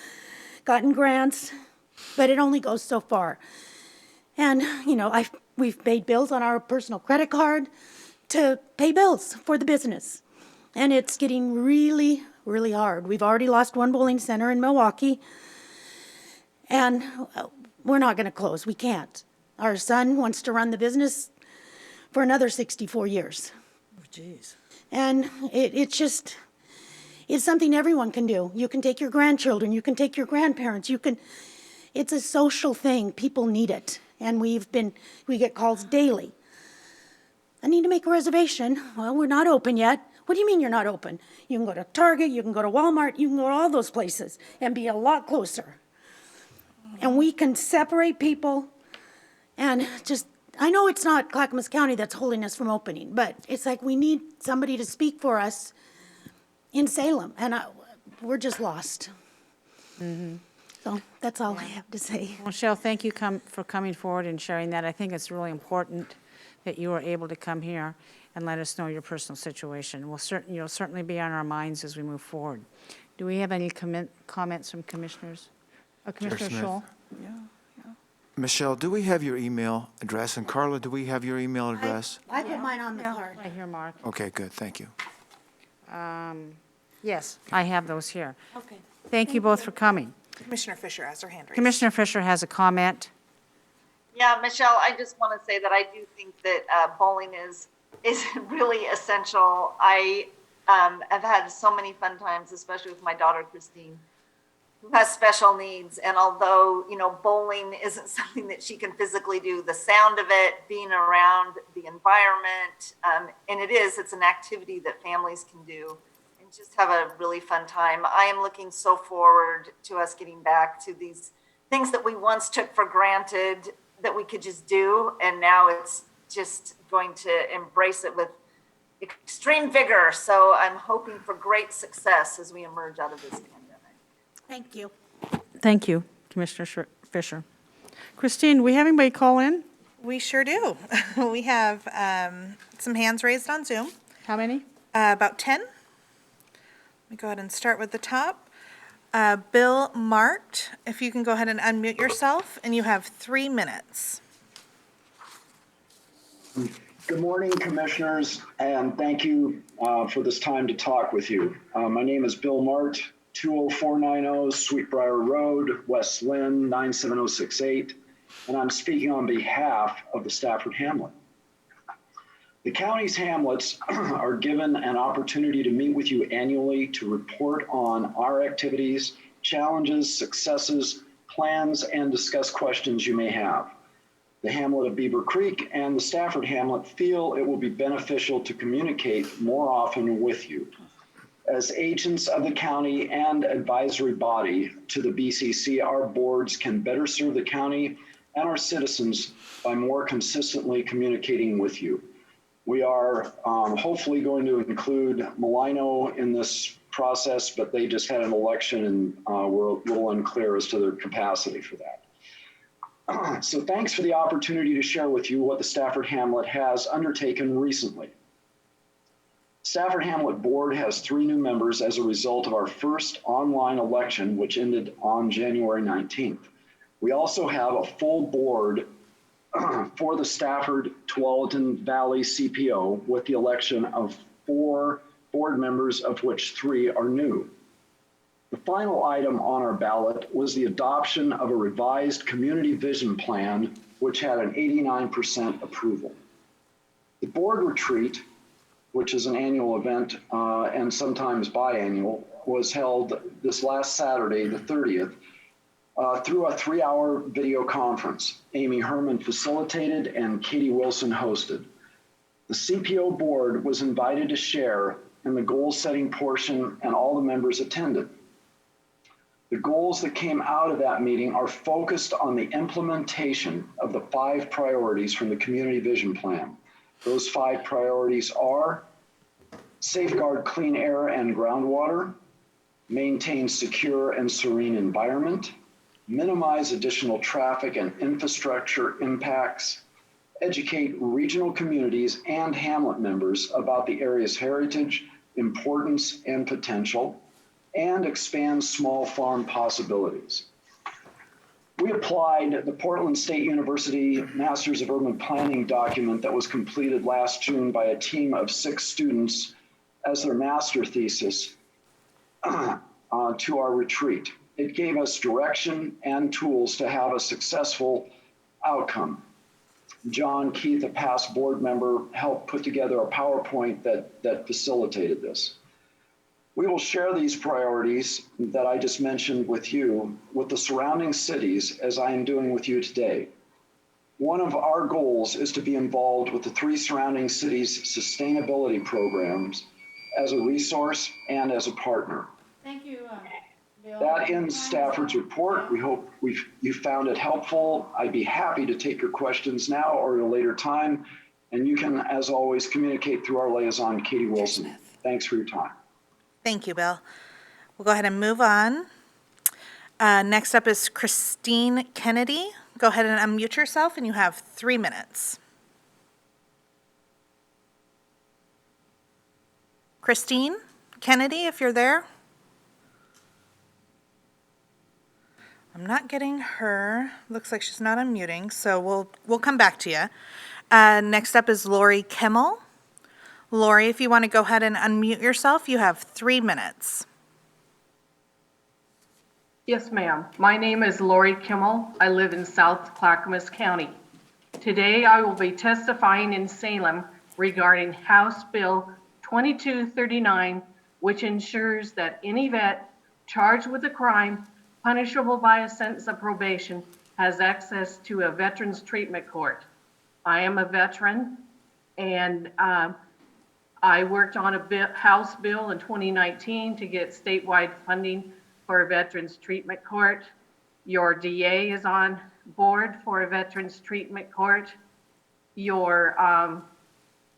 gotten grants, but it only goes so far. And, we've paid bills on our personal credit card to pay bills for the business. And it's getting really, really hard. We've already lost one bowling center in Milwaukee, and we're not going to close. We can't. Our son wants to run the business for another 64 years. Oh, geez. And it's something everyone can do. You can take your grandchildren, you can take your grandparents, it's a social thing. People need it. And we get calls daily. I need to make a reservation. Well, we're not open yet. What do you mean you're not open? You can go to Target, you can go to Walmart, you can go to all those places and be a lot closer. And we can separate people and I know it's not Clackamas County that's holding us from opening, but it's like we need somebody to speak for us in Salem, and we're just lost. Mm-hmm. So that's all I have to say. Michelle, thank you for coming forward and sharing that. I think it's really important that you were able to come here and let us know your personal situation. You'll certainly be on our minds as we move forward. Do we have any comments from commissioners? Commissioner Smith. Schull? Yeah. Michelle, do we have your email address? And Carla, do we have your email address? I put mine on the card. Right here, Mark. Okay, good, thank you. Yes, I have those here. Okay. Thank you both for coming. Commissioner Fisher has her hand raised. Commissioner Fisher has a comment. Yeah, Michelle, I just want to say that I do think that bowling is really essential. I have had so many fun times, especially with my daughter, Christine, who has special needs. And although, bowling isn't something that she can physically do, the sound of it, being around the environment, and it's an activity that families can do and just have a really fun time. I am looking so forward to us getting back to these things that we once took for granted that we could just do. And now it's just going to embrace it with extreme vigor. So I'm hoping for great success as we emerge out of this pandemic. Thank you. Thank you, Commissioner Fisher. Christine, we have anybody call in? We sure do. We have some hands raised on Zoom, How many? about 10. Let me go ahead and start with the top. Bill Mart, if you can go ahead and unmute yourself, and you have 3 minutes. Good morning, Commissioners, and thank you for this time to talk with you. My name is Bill Mart, 20490 Sweetbriar Road, West Lynn, 97068, and I'm speaking on behalf of the Stafford Hamlet. The county's hamlets are given an opportunity to meet with you annually to report on our activities, challenges, successes, plans, and discuss questions you may have. The hamlet of Beaver Creek and the Stafford Hamlet feel it will be beneficial to communicate more often with you. As agents of the county and advisory body to the BCC, our boards can better serve the county and our citizens by more consistently communicating with you. We are hopefully going to include Malino in this process, but they just had an election and we're a little unclear as to their capacity for that. So thanks for the opportunity to share with you what the Stafford Hamlet has undertaken recently. Stafford Hamlet Board has 3 new members as a result of our first online election, which ended on January 19th. We also have a full board for the Stafford Tualatin Valley CPO with the election of 4 board members, of which 3 are new. The final item on our ballot was the adoption of a revised community vision plan, which had an 89% approval. The board retreat, which is an annual event and sometimes biannual, was held this last Saturday, the 30th, through a 3-hour video conference. Amy Herman facilitated and Katie Wilson hosted. The CPO board was invited to share in the goal-setting portion and all the members attended. The goals that came out of that meeting are focused on the implementation of the 5 priorities from the Community Vision Plan. Those 5 priorities are safeguard clean air and groundwater, maintain secure and serene environment, minimize additional traffic and infrastructure impacts, educate regional communities and hamlet members about the area's heritage, importance, and potential, and expand small farm possibilities. We applied the Portland State University Masters of Urban Planning document that was completed last June by a team of 6 students as their master thesis to our retreat. It gave us direction and tools to have a successful outcome. John Keith, a past board member, helped put together a PowerPoint that facilitated this. We will share these priorities that I just mentioned with you with the surrounding cities as I am doing with you today. One of our goals is to be involved with the 3 surrounding cities' sustainability programs as a resource and as a partner. Thank you, Bill. That ends Stafford's report. We hope you found it helpful. I'd be happy to take your questions now or at a later time. And you can, as always, communicate through our liaison, Katie Wilson. Thanks for your time. Thank you, Bill. We'll go ahead and move on. Next up is Christine Kennedy. Go ahead and unmute yourself, and you have 3 minutes. Christine Kennedy, if you're there. I'm not getting her. Looks like she's not unmuting, so we'll come back to you. Next up is Lori Kimmel. Lori, if you want to go ahead and unmute yourself, you have 3 minutes. Yes, ma'am. My name is Lori Kimmel. I live in South Clackamas County. Today, I will be testifying in Salem regarding House Bill 2239, which ensures that any vet charged with a crime punishable by a sentence of probation has access to a veterans treatment court. I am a veteran, and I worked on a House bill in 2019 to get statewide funding for a veterans treatment court. Your DA is on board for a veterans treatment court. Your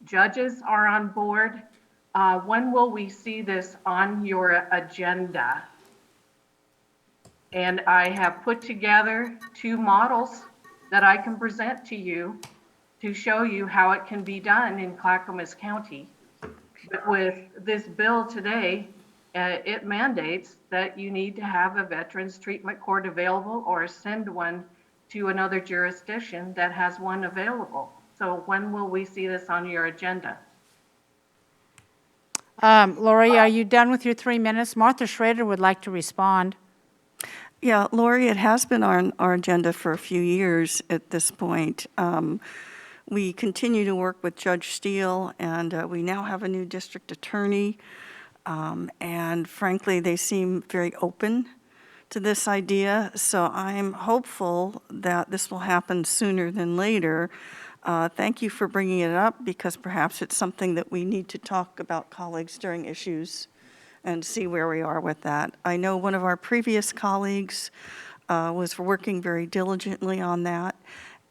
judges are on board. When will we see this on your agenda? And I have put together 2 models that I can present to you to show you how it can be done in Clackamas County. But with this bill today, it mandates that you need to have a Veterans Treatment Court available or send one to another jurisdiction that has one available. So when will we see this on your agenda? Lori, are you done with your 3 minutes? Martha Schrader would like to respond. Yeah, Lori, it has been on our agenda for a few years at this point. We continue to work with Judge Steele, and we now have a new district attorney. And frankly, they seem very open to this idea. So I'm hopeful that this will happen sooner than later. Thank you for bringing it up, because perhaps it's something that we need to talk about colleagues during issues and see where we are with that. I know one of our previous colleagues was working very diligently on that,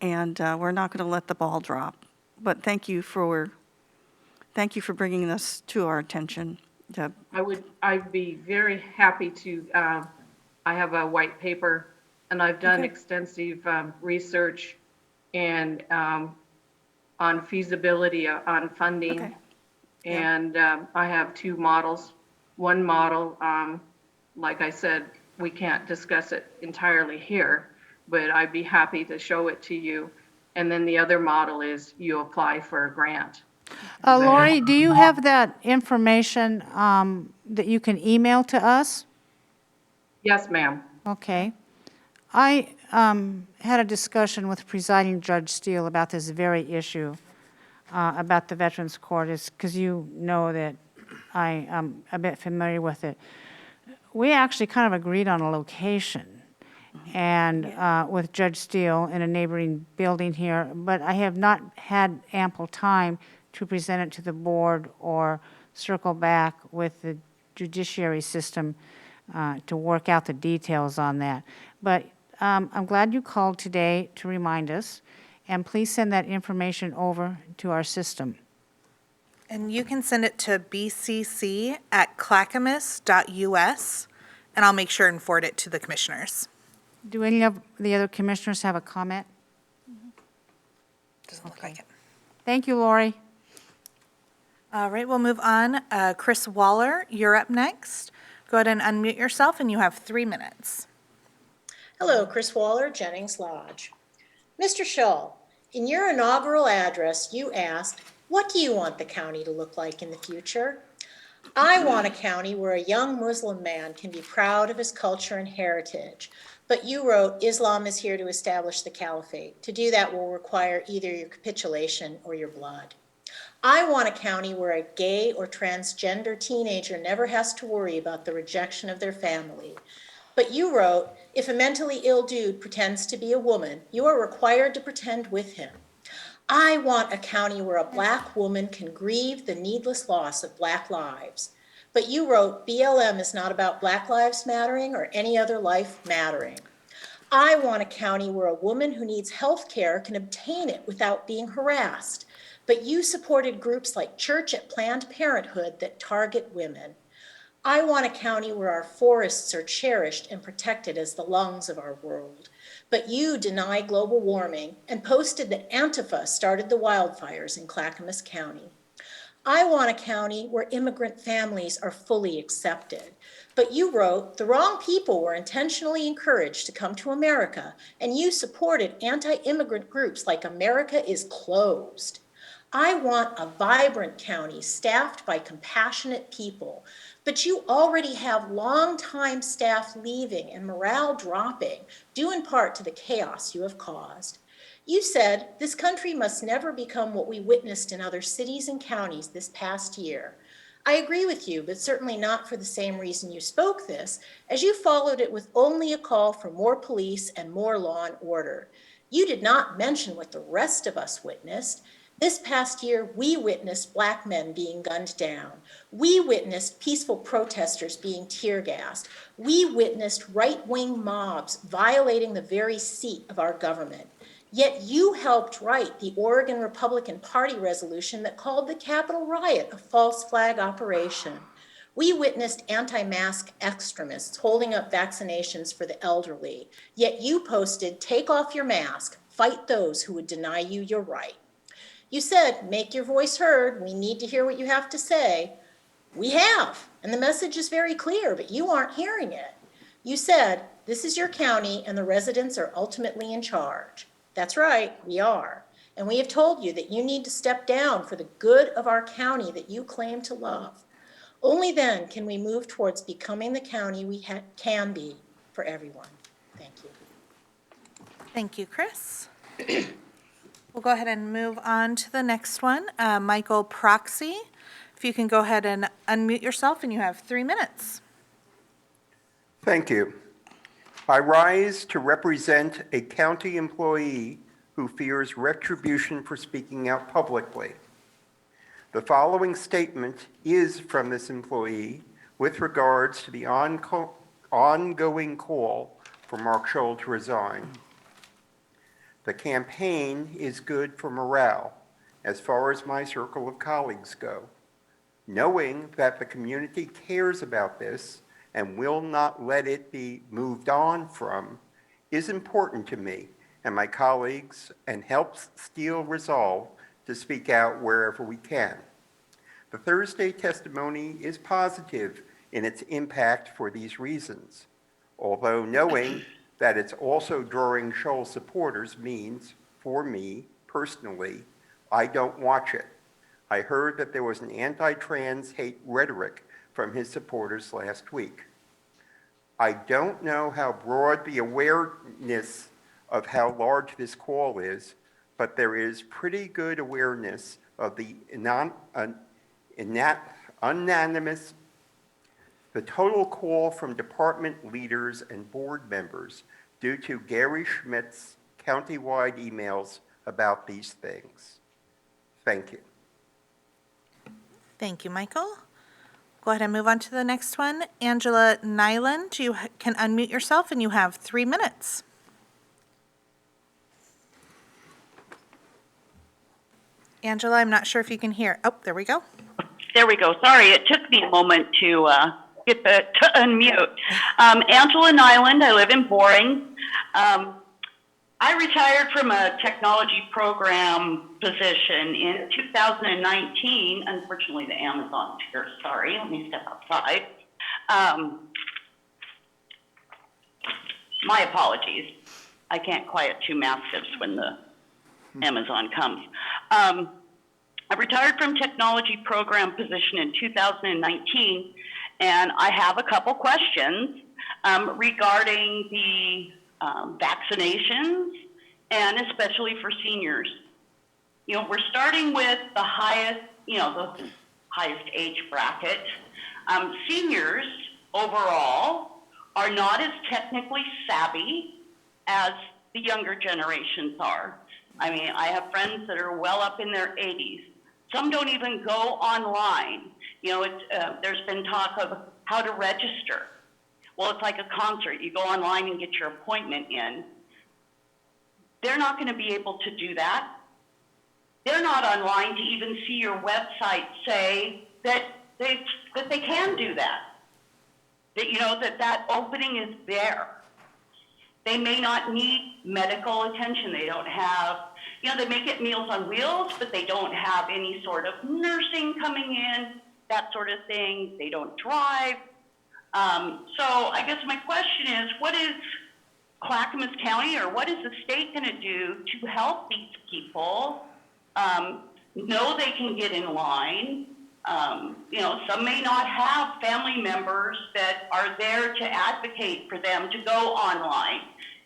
and we're not going to let the ball drop. But thank you for bringing this to our attention, Deb. I'd be very happy to, I have a white paper, and I've done extensive research and on feasibility, on funding. Okay. And I have 2 models. One model, like I said, we can't discuss it entirely here, but I'd be happy to show it to you. And then the other model is you apply for a grant. Lori, do you have that information that you can email to us? Yes, ma'am. Okay. I had a discussion with presiding Judge Steele about this very issue, about the Veterans Court, because you know that I am a bit familiar with it. We actually kind of agreed on a location and with Judge Steele in a neighboring building here, but I have not had ample time to present it to the board or circle back with the judiciary system to work out the details on that. But I'm glad you called today to remind us, and please send that information over to our system. And you can send it to bcc@clackamas.us, and I'll make sure and forward it to the commissioners. Do any of the other commissioners have a comment? Doesn't look like it. Thank you, Lori. All right, we'll move on. Chris Waller, you're up next. Go ahead and unmute yourself, and you have 3 minutes. Hello, Chris Waller, Jennings Lodge. Mr. Schull, in your inaugural address, you asked, what do you want the county to look like in the future? I want a county where a young Muslim man can be proud of his culture and heritage. But you wrote, Islam is here to establish the caliphate. To do that will require either your capitulation or your blood. I want a county where a gay or transgender teenager never has to worry about the rejection of their family. But you wrote, if a mentally ill dude pretends to be a woman, you are required to pretend with him. I want a county where a Black woman can grieve the needless loss of Black lives. But you wrote, BLM is not about Black lives mattering or any other life mattering. I want a county where a woman who needs health care can obtain it without being harassed. But you supported groups like Church at Planned Parenthood that target women. I want a county where our forests are cherished and protected as the lungs of our world. But you deny global warming and posted that Antifa started the wildfires in Clackamas County. I want a county where immigrant families are fully accepted. But you wrote, the wrong people were intentionally encouraged to come to America, and you supported anti-immigrant groups like America is Closed. I want a vibrant county staffed by compassionate people, but you already have longtime staff leaving and morale dropping, due in part to the chaos you have caused. You said, this country must never become what we witnessed in other cities and counties this past year. I agree with you, but certainly not for the same reason you spoke this, as you followed it with only a call for more police and more law and order. You did not mention what the rest of us witnessed. This past year, we witnessed Black men being gunned down. We witnessed peaceful protesters being tear gassed. We witnessed right-wing mobs violating the very seat of our government. Yet you helped write the Oregon Republican Party resolution that called the Capitol riot a false flag operation. We witnessed anti-mask extremists holding up vaccinations for the elderly, yet you posted, "Take off your mask, fight those who would deny you your right." You said, "Make your voice heard, we need to hear what you have to say." We have, and the message is very clear, but you aren't hearing it. You said, "This is your county and the residents are ultimately in charge." That's right, we are. And we have told you that you need to step down for the good of our county that you claim to love. Only then can we move towards becoming the county we can be for everyone. Thank you. Thank you, Chris. We'll go ahead and move on to the next one. Michael Proxy, if you can go ahead and unmute yourself, and you have 3 minutes. Thank you. I rise to represent a county employee who fears retribution for speaking out publicly. The following statement is from this employee with regards to the ongoing call for Mark Schull to resign. The campaign is good for morale as far as my circle of colleagues go. Knowing that the community cares about this and will not let it be moved on from is important to me and my colleagues, and helps steel resolve to speak out wherever we can. The Thursday testimony is positive in its impact for these reasons, although knowing that it's also drawing Schull supporters means, for me personally, I don't watch it. I heard that there was an anti-trans hate rhetoric from his supporters last week. I don't know how broad the awareness of how large this call is, but there is pretty good awareness of the unanimous, the total call from department leaders and board members due to Gary Schmidt's countywide emails about these things. Thank you. Thank you, Michael. Go ahead and move on to the next one. Angela Nyland, you can unmute yourself, and you have 3 minutes. Angela, I'm not sure if you can hear. Oh, there we go. There we go. Sorry, it took me a moment to unmute. Angela Nyland, I live in Boring. I retired from a technology program position in 2019. Unfortunately, the Amazon's here. Sorry, let me step outside. My apologies. I can't quiet two mastiffs when the Amazon comes. I retired from technology program position in 2019, and I have a couple questions regarding the vaccinations, and especially for seniors. You know, we're starting with the highest, the highest age bracket. Seniors overall are not as technically savvy as the younger generations are. I mean, I have friends that are well up in their 80s. Some don't even go online. You know, there's been talk of how to register. Well, it's like a concert. You go online and get your appointment in. They're not going to be able to do that. They're not online to even see your website say that they can do that. That that opening is there. They may not need medical attention. They don't have, they may get Meals on Wheels, but they don't have any sort of nursing coming in, that sort of thing. They don't drive. So I guess my question is, what is Clackamas County or what is the state going to do to help these people know they can get in line? Some may not have family members that are there to advocate for them to go online.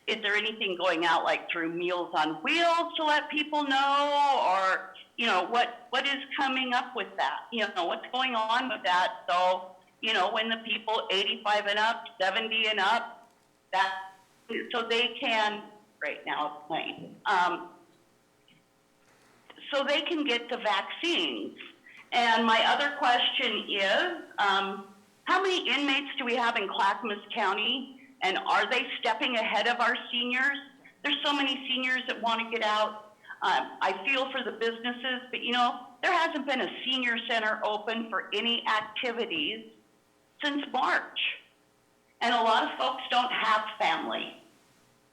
Is there anything going out like through Meals on Wheels to let people know, or what is coming up with that? What's going on with that? So when the people 85 and up, 70 and up, so they can right now explain. So they can get the vaccines. And my other question is, how many inmates do we have in Clackamas County? And are they stepping ahead of our seniors? There's so many seniors that want to get out. I feel for the businesses, but there hasn't been a senior center open for any activities since March. And a lot of folks don't have family.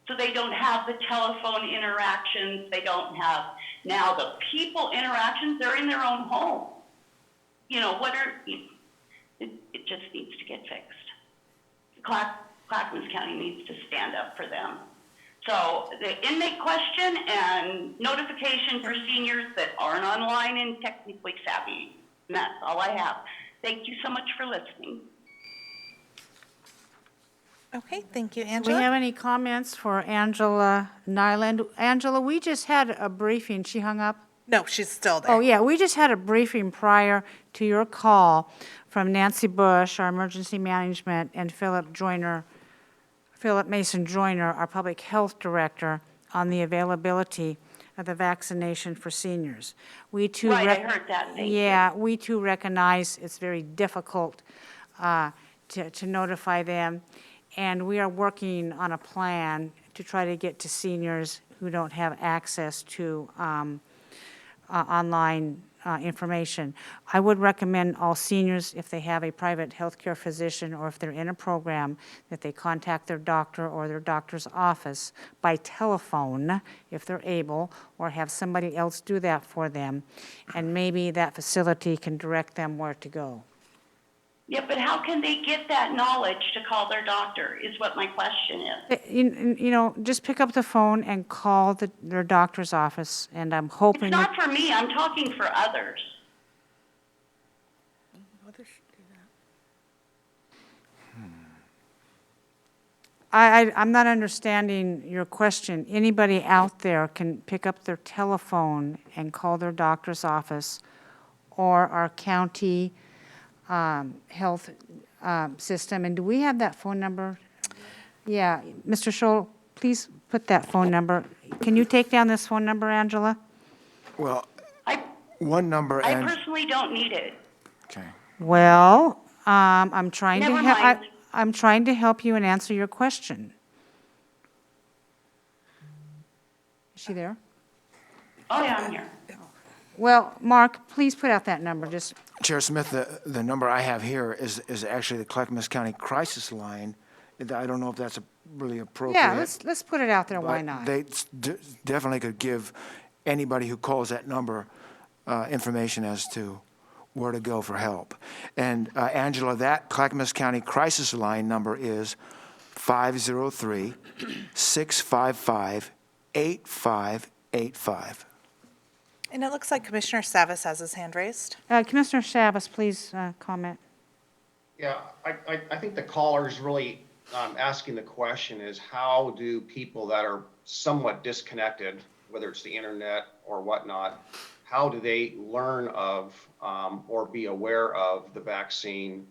So they don't have the telephone interactions. They don't have now the people interactions. They're in their own home. You know, it just needs to get fixed. Clackamas County needs to stand up for them. So the inmate question and notification for seniors that aren't online and technically savvy. And that's all I have. Thank you so much for listening. Okay, thank you, Do Angela. we have any comments for Angela Nyland? Angela, we just had a briefing. She hung up? No, she's still there. Oh, yeah, we just had a briefing prior to your call from Nancy Bush, our emergency management, and Philip Mason Joyner, our public health director, on the availability of the vaccination for seniors. We too Right, I heard that. Thank yeah, we too recognize it's very difficult to notify them, and we are working on a plan to try to get to seniors who don't have access to online information. I would recommend all seniors, if they have a private healthcare physician or if they're in a program, that they contact their doctor or their doctor's office by telephone, if they're able, or have somebody else do that for them, and maybe that facility can direct them where to go. Yeah, but how can they get that knowledge to call their doctor is what my question is. You know, just pick up the phone and call their doctor's office, and I'm hoping It's not for me, I'm talking for others. I'm not understanding your question. Anybody out there can pick up their telephone and call their doctor's office or our county health system. And do we have that phone number? Yeah, Mr. Schull, please put that phone number. Can you take down this phone number, Angela? Well, one number I and, personally don't need it. okay. Well, I'm trying Never to mind. I'm trying to help you and answer your question. Is she there? Oh, yeah, I'm here. Well, Mark, please put out that number, just, Chair Smith, the number I have here is actually the Clackamas County crisis line. I don't know if that's really appropriate. yeah, let's put it out there, why but not? They definitely could give anybody who calls that number information as to where to go for help. And Angela, that Clackamas County crisis line number is 503-655-8585. And it looks like Commissioner Savas has his hand raised. Commissioner Chavez, please comment. Yeah, I think the caller is really asking the question is how do people that are somewhat disconnected, whether it's the internet or whatnot, how do they learn of or be aware of the vaccine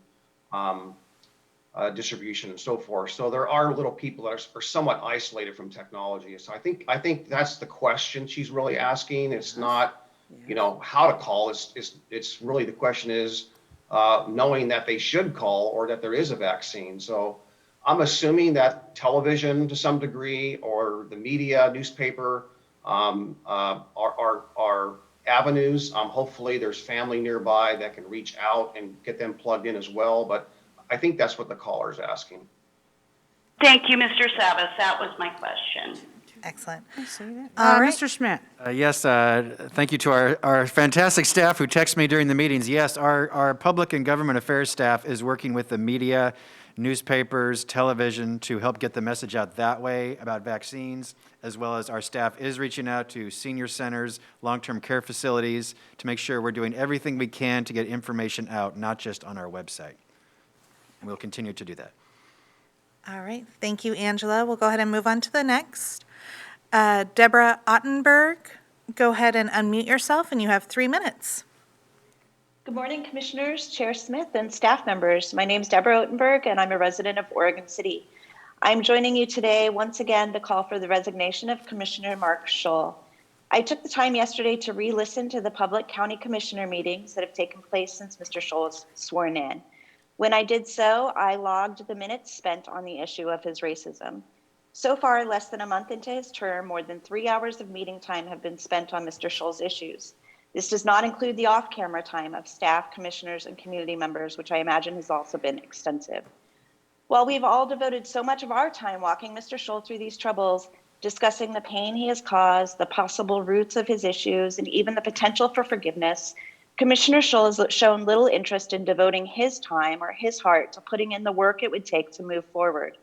distribution and so forth? So there are little people that are somewhat isolated from technology. So I think that's the question she's really asking. It's not, you know, how to call. It's really the question is knowing that they should call or that there is a vaccine. So I'm assuming that television to some degree or the media, newspaper are avenues. Hopefully there's family nearby that can reach out and get them plugged in as well. But I think that's what the caller is asking. Thank you, Mr. Savas. That was my question. Excellent. All right. Mr. Schmidt. Yes, thank you to our fantastic staff who text me during the meetings. Yes, our public and government affairs staff is working with the media, newspapers, television to help get the message out that way about vaccines, as well as our staff is reaching out to senior centers, long-term care facilities to make sure we're doing everything we can to get information out, not just on our website. And we'll continue to do that. All right, thank you, Angela. We'll go ahead and move on to the next. Deborah Ottenberg, go ahead and unmute yourself, and you have 3 minutes. Good morning, Commissioners, Chair Smith, and staff members. My name is Deborah Ottenberg, and I'm a resident of Oregon City. I'm joining you today once again to call for the resignation of Commissioner Mark Schull. I took the time yesterday to re-listen to the public county commissioner meetings that have taken place since Mr. Schull was sworn in. When I did so, I logged the minutes spent on the issue of his racism. So far, less than a month into his term, more than 3 hours of meeting time have been spent on Mr. Schull's issues. This does not include the off-camera time of staff, commissioners, and community members, which I imagine has also been extensive. While we've all devoted so much of our time walking Mr. Schull through these troubles, discussing the pain he has caused, the possible roots of his issues, and even the potential for forgiveness, Commissioner Schull has shown little interest in devoting his time or his heart to putting in the work it would take to move forward.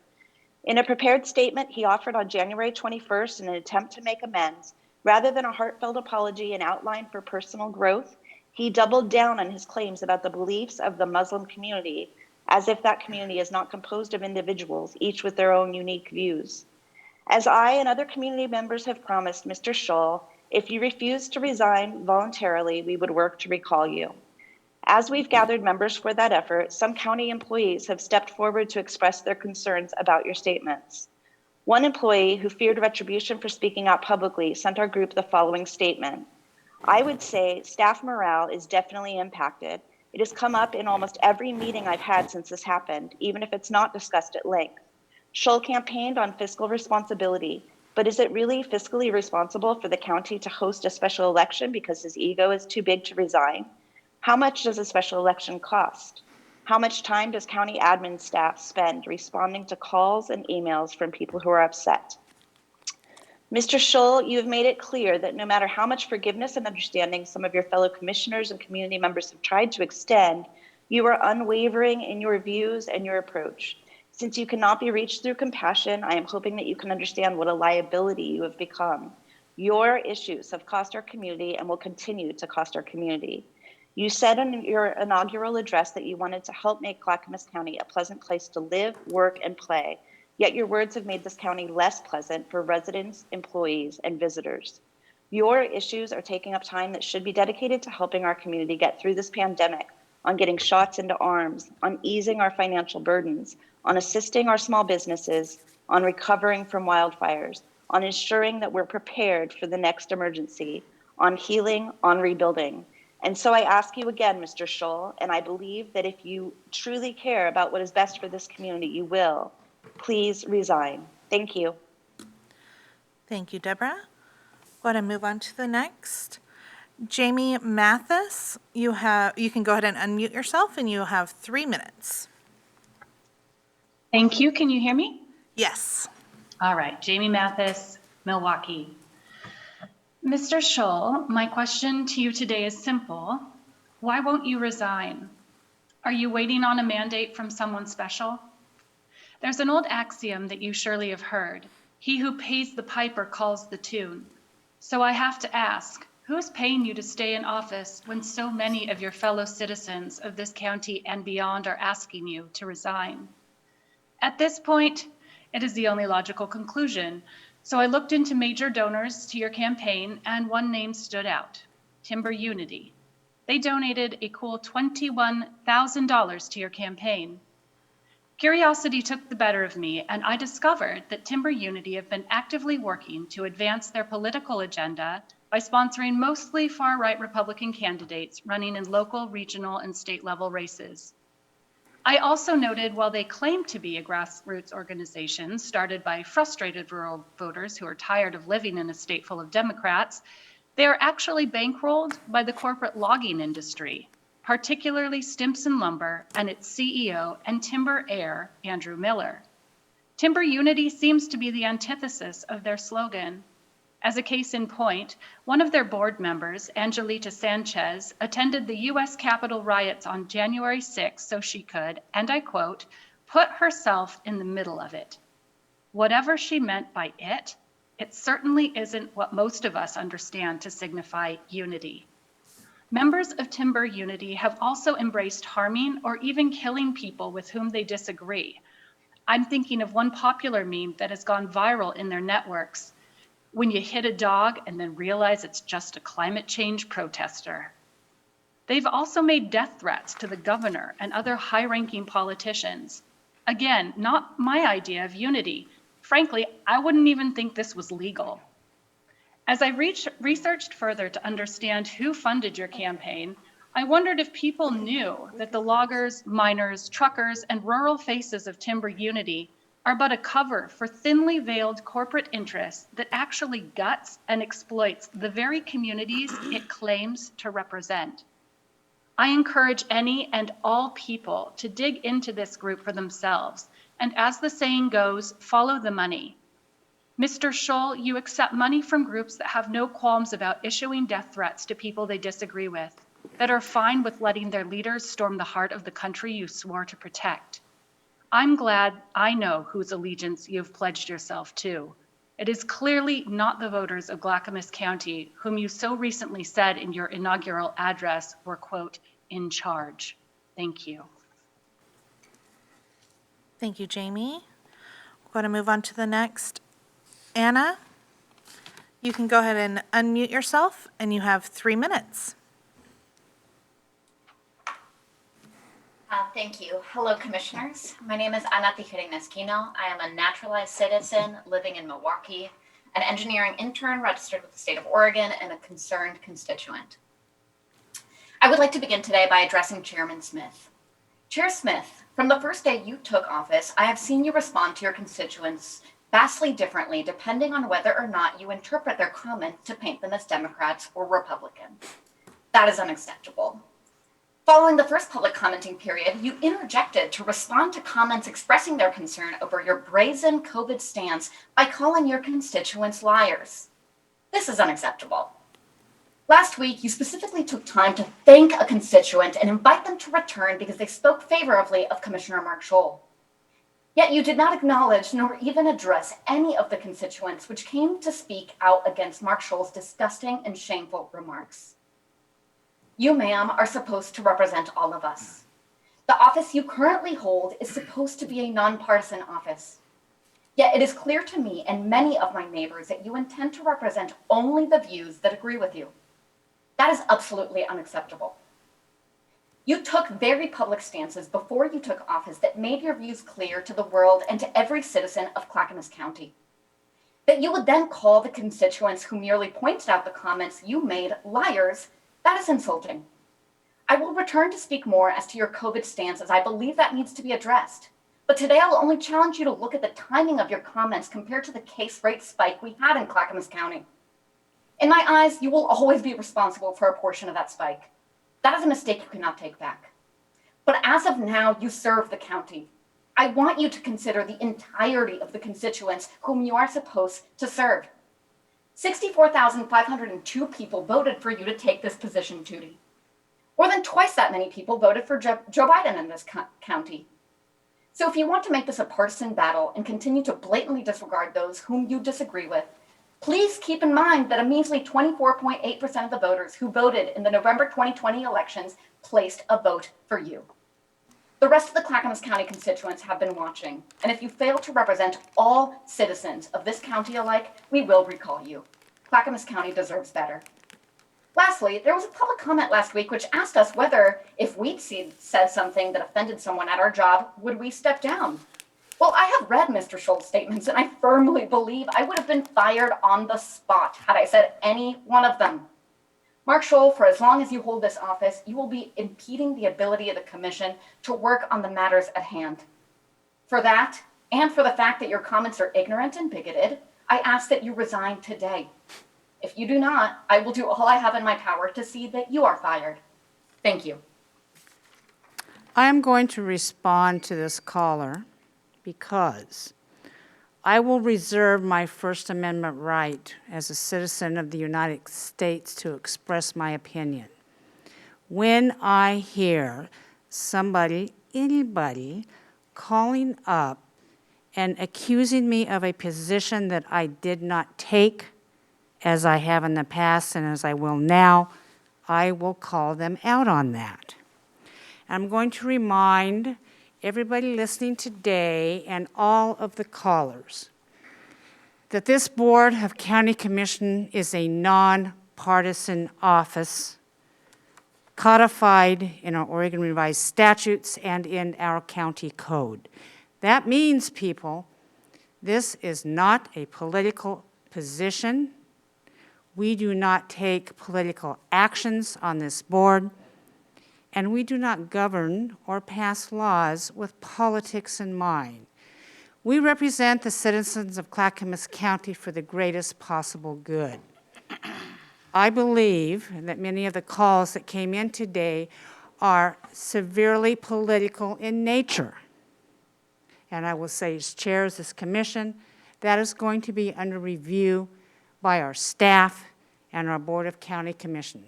In a prepared statement he offered on January 21st in an attempt to make amends, rather than a heartfelt apology and outline for personal growth, he doubled down on his claims about the beliefs of the Muslim community, as if that community is not composed of individuals, each with their own unique views. As I and other community members have promised Mr. Schull, if you refuse to resign voluntarily, we would work to recall you. As we've gathered members for that effort, some county employees have stepped forward to express their concerns about your statements. One employee who feared retribution for speaking out publicly sent our group the following statement. I would say staff morale is definitely impacted. It has come up in almost every meeting I've had since this happened, even if it's not discussed at length. Schull campaigned on fiscal responsibility, but is it really fiscally responsible for the county to host a special election because his ego is too big to resign? How much does a special election cost? How much time does county admin staff spend responding to calls and emails from people who are upset? Mr. Schull, you have made it clear that no matter how much forgiveness and understanding some of your fellow commissioners and community members have tried to extend, you are unwavering in your views and your approach. Since you cannot be reached through compassion, I am hoping that you can understand what a liability you have become. Your issues have cost our community and will continue to cost our community. You said in your inaugural address that you wanted to help make Clackamas County a pleasant place to live, work, and play, yet your words have made this county less pleasant for residents, employees, and visitors. Your issues are taking up time that should be dedicated to helping our community get through this pandemic, on getting shots into arms, on easing our financial burdens, on assisting our small businesses, on recovering from wildfires, on ensuring that we're prepared for the next emergency, on healing, on rebuilding. And so I ask you again, Mr. Schull, and I believe that if you truly care about what is best for this community, you will. Please resign. Thank you. Thank you, Deborah. Go ahead and move on to the next. Jamie Mathis, you can go ahead and unmute yourself, and you have 3 minutes. Thank you. Can you hear me? Yes. All right. Jamie Mathis, Milwaukee. Mr. Schull, my question to you today is simple. Why won't you resign? Are you waiting on a mandate from someone special? There's an old axiom that you surely have heard. He who pays the piper calls the tune. So I have to ask, who is paying you to stay in office when so many of your fellow citizens of this county and beyond are asking you to resign? At this point, it is the only logical conclusion. So I looked into major donors to your campaign, and one name stood out, Timber Unity. They donated a cool $21,000 to your campaign. Curiosity took the better of me, and I discovered that Timber Unity have been actively working to advance their political agenda by sponsoring mostly far-right Republican candidates running in local, regional, and state-level races. I also noted while they claim to be a grassroots organization started by frustrated rural voters who are tired of living in a state full of Democrats, they are actually bankrolled by the corporate logging industry, particularly Stimson Lumber and its CEO and timber heir, Andrew Miller. Timber Unity seems to be the antithesis of their slogan. As a case in point, one of their board members, Angelita Sanchez, attended the U.S. Capitol riots on January 6 so she could, and I quote, put herself in the middle of it. Whatever she meant by it, it certainly isn't what most of us understand to signify unity. Members of Timber Unity have also embraced harming or even killing people with whom they disagree. I'm thinking of one popular meme that has gone viral in their networks. When you hit a dog and then realize it's just a climate change protester. They've also made death threats to the governor and other high-ranking politicians. Again, not my idea of unity. Frankly, I wouldn't even think this was legal. As I researched further to understand who funded your campaign, I wondered if people knew that the loggers, miners, truckers, and rural faces of Timber Unity are but a cover for thinly veiled corporate interests that actually guts and exploits the very communities it claims to represent. I encourage any and all people to dig into this group for themselves, and as the saying goes, follow the money. Mr. Schull, you accept money from groups that have no qualms about issuing death threats to people they disagree with, that are fine with letting their leaders storm the heart of the country you swore to protect. I'm glad I know whose allegiance you've pledged yourself to. It is clearly not the voters of Clackamas County, whom you so recently said in your inaugural address were, quote, in charge. Thank you. Thank you, Jamie. We're going to move on to the next. Anna, you can go ahead and unmute yourself, and you have 3 minutes. Thank you. Hello, Commissioners. My name is Ana Tijerina-Esquino. I am a naturalized citizen living in Milwaukee, an engineering intern registered with the state of Oregon, and a concerned constituent. I would like to begin today by addressing Chairman Smith. Chair Smith, from the first day you took office, I have seen you respond to your constituents vastly differently depending on whether or not you interpret their comments to paint them as Democrats or Republicans. That is unacceptable. Following the first public commenting period, you interjected to respond to comments expressing their concern over your brazen COVID stance by calling your constituents liars. This is unacceptable. Last week, you specifically took time to thank a constituent and invite them to return because they spoke favorably of Commissioner Mark Schull. Yet you did not acknowledge nor even address any of the constituents which came to speak out against Mark Schull's disgusting and shameful remarks. You, ma'am, are supposed to represent all of us. The office you currently hold is supposed to be a nonpartisan office. Yet it is clear to me and many of my neighbors that you intend to represent only the views that agree with you. That is absolutely unacceptable. You took very public stances before you took office that made your views clear to the world and to every citizen of Clackamas County. That you would then call the constituents who merely pointed out the comments you made liars, that is insulting. I will return to speak more as to your COVID stance as I believe that needs to be addressed. But today I will only challenge you to look at the timing of your comments compared to the case rate spike we had in Clackamas County. In my eyes, you will always be responsible for a portion of that spike. That is a mistake you cannot take back. But as of now, you serve the county. I want you to consider the entirety of the constituents whom you are supposed to serve. 64,502 people voted for you to take this position, Judy. More than twice that many people voted for Joe Biden in this county. So if you want to make this a partisan battle and continue to blatantly disregard those whom you disagree with, please keep in mind that a measly 24.8% of the voters who voted in the November 2020 elections placed a vote for you. The rest of the Clackamas County constituents have been watching, and if you fail to represent all citizens of this county alike, we will recall you. Clackamas County deserves better. Lastly, there was a public comment last week which asked us whether, if we'd said something that offended someone at our job, would we step down? Well, I have read Mr. Schull's statements, and I firmly believe I would have been fired on the spot had I said any one of them. Mark Schull, for as long as you hold this office, you will be impeding the ability of the commission to work on the matters at hand. For that, and for the fact that your comments are ignorant and bigoted, I ask that you resign today. If you do not, I will do all I have in my power to see that you are fired. Thank you. I am going to respond to this caller because I will reserve my First Amendment right as a citizen of the United States to express my opinion. When I hear somebody, anybody, calling up and accusing me of a position that I did not take, as I have in the past and as I will now, I will call them out on that. I'm going to remind everybody listening today and all of the callers that this Board of County Commission is a nonpartisan office codified in our Oregon Revised Statutes and in our county code. That means, people, this is not a political position. We do not take political actions on this board, and we do not govern or pass laws with politics in mind. We represent the citizens of Clackamas County for the greatest possible good. I believe that many of the calls that came in today are severely political in nature. And I will say, as chair of this commission, that is going to be under review by our staff and our Board of County Commission.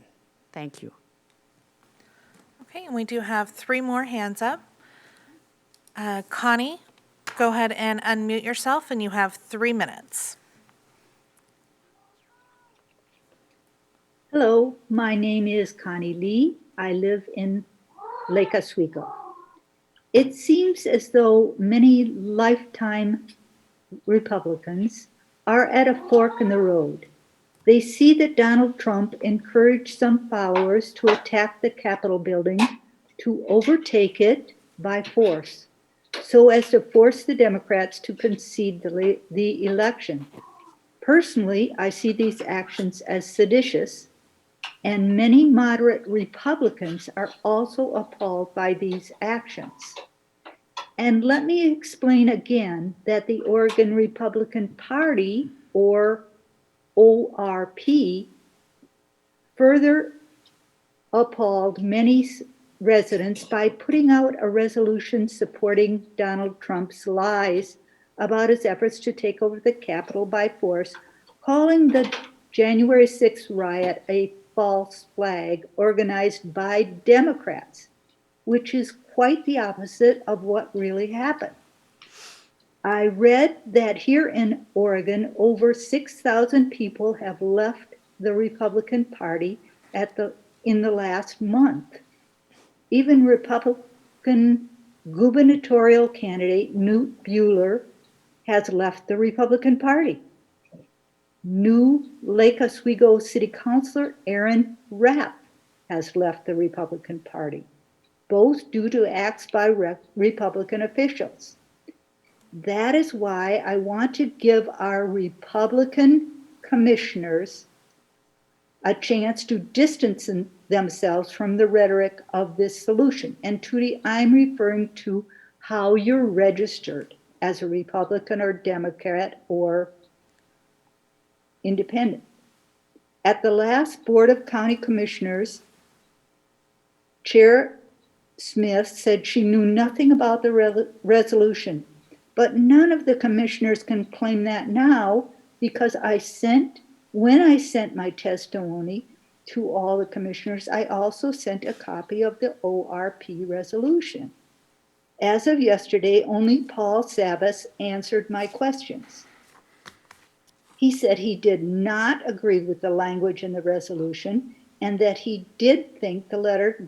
Thank you. Okay, and we do have 3 more hands up. Connie, go ahead and unmute yourself, and you have 3 minutes. Hello, my name is Connie Lee. I live in Lake Oswego. It seems as though many lifetime Republicans are at a fork in the road. They see that Donald Trump encouraged some followers to attack the Capitol building, to overtake it by force, so as to force the Democrats to concede the election. Personally, I see these actions as seditious, and many moderate Republicans are also appalled by these actions. And let me explain again that the Oregon Republican Party, or ORP, further appalled many residents by putting out a resolution supporting Donald Trump's lies about his efforts to take over the Capitol by force, calling the January 6th riot a false flag organized by Democrats, which is quite the opposite of what really happened. I read that here in Oregon, over 6,000 people have left the Republican Party in the last month. Even Republican gubernatorial candidate Newt Bueller has left the Republican Party. New Lake Oswego City Councilor Aaron Rapp has left the Republican Party, both due to acts by Republican officials. That is why I want to give our Republican commissioners a chance to distance themselves from the rhetoric of this solution. And Tootie, I'm referring to how you're registered as a Republican or Democrat or Independent. At the last Board of County Commissioners, Chair Smith said she knew nothing about the resolution, but none of the commissioners can claim that now, because when I sent my testimony to all the commissioners, I also sent a copy of the ORP resolution. As of yesterday, only Paul Savas answered my questions. He said he did not agree with the language in the resolution and that he did think the letter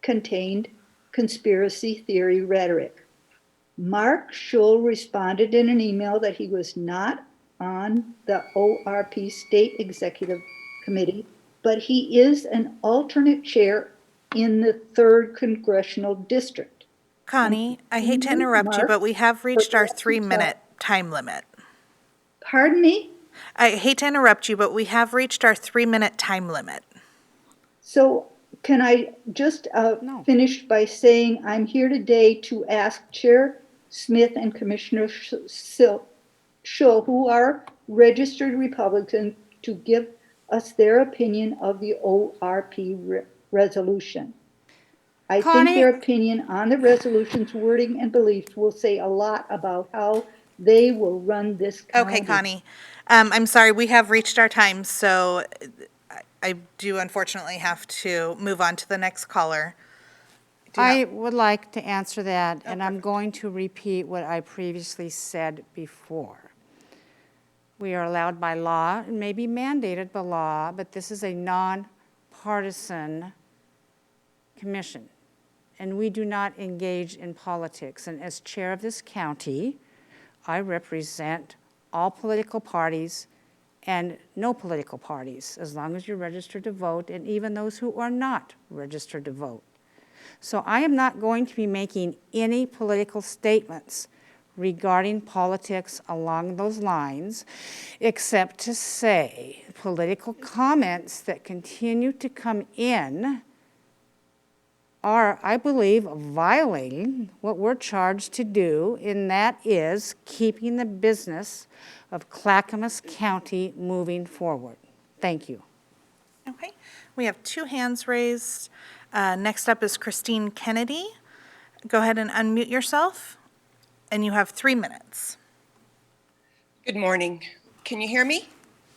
contained conspiracy theory rhetoric. Mark Schull responded in an email that he was not on the ORP State Executive Committee, but he is an alternate chair in the 3rd Congressional District. Connie, I hate to interrupt you, but we have reached our 3-minute time limit. Pardon me? I hate to interrupt you, but we have reached our 3-minute time limit. So can I just finish by saying I'm here today to ask Chair Smith and Commissioner Schull, who are registered Republicans, to give us their opinion of the ORP resolution. I think their opinion on the resolution's wording and beliefs will say a lot about how they will run this county. Okay, Connie. I'm sorry, we have reached our time, so I do unfortunately have to move on to the next caller. I would like to answer that, and I'm going to repeat what I previously said before. We are allowed by law, and may be mandated by law, but this is a nonpartisan commission, and we do not engage in politics. And as chair of this county, I represent all political parties and no political parties, as long as you're registered to vote, and even those who are not registered to vote. So I am not going to be making any political statements regarding politics along those lines, except to say political comments that continue to come in are, I believe, violating what we're charged to do, and that is keeping the business of Clackamas County moving forward. Thank you. Okay, we have 2 hands raised. Next up is Christine Kennedy. Go ahead and unmute yourself, and you have 3 minutes. Good morning. Can you hear me?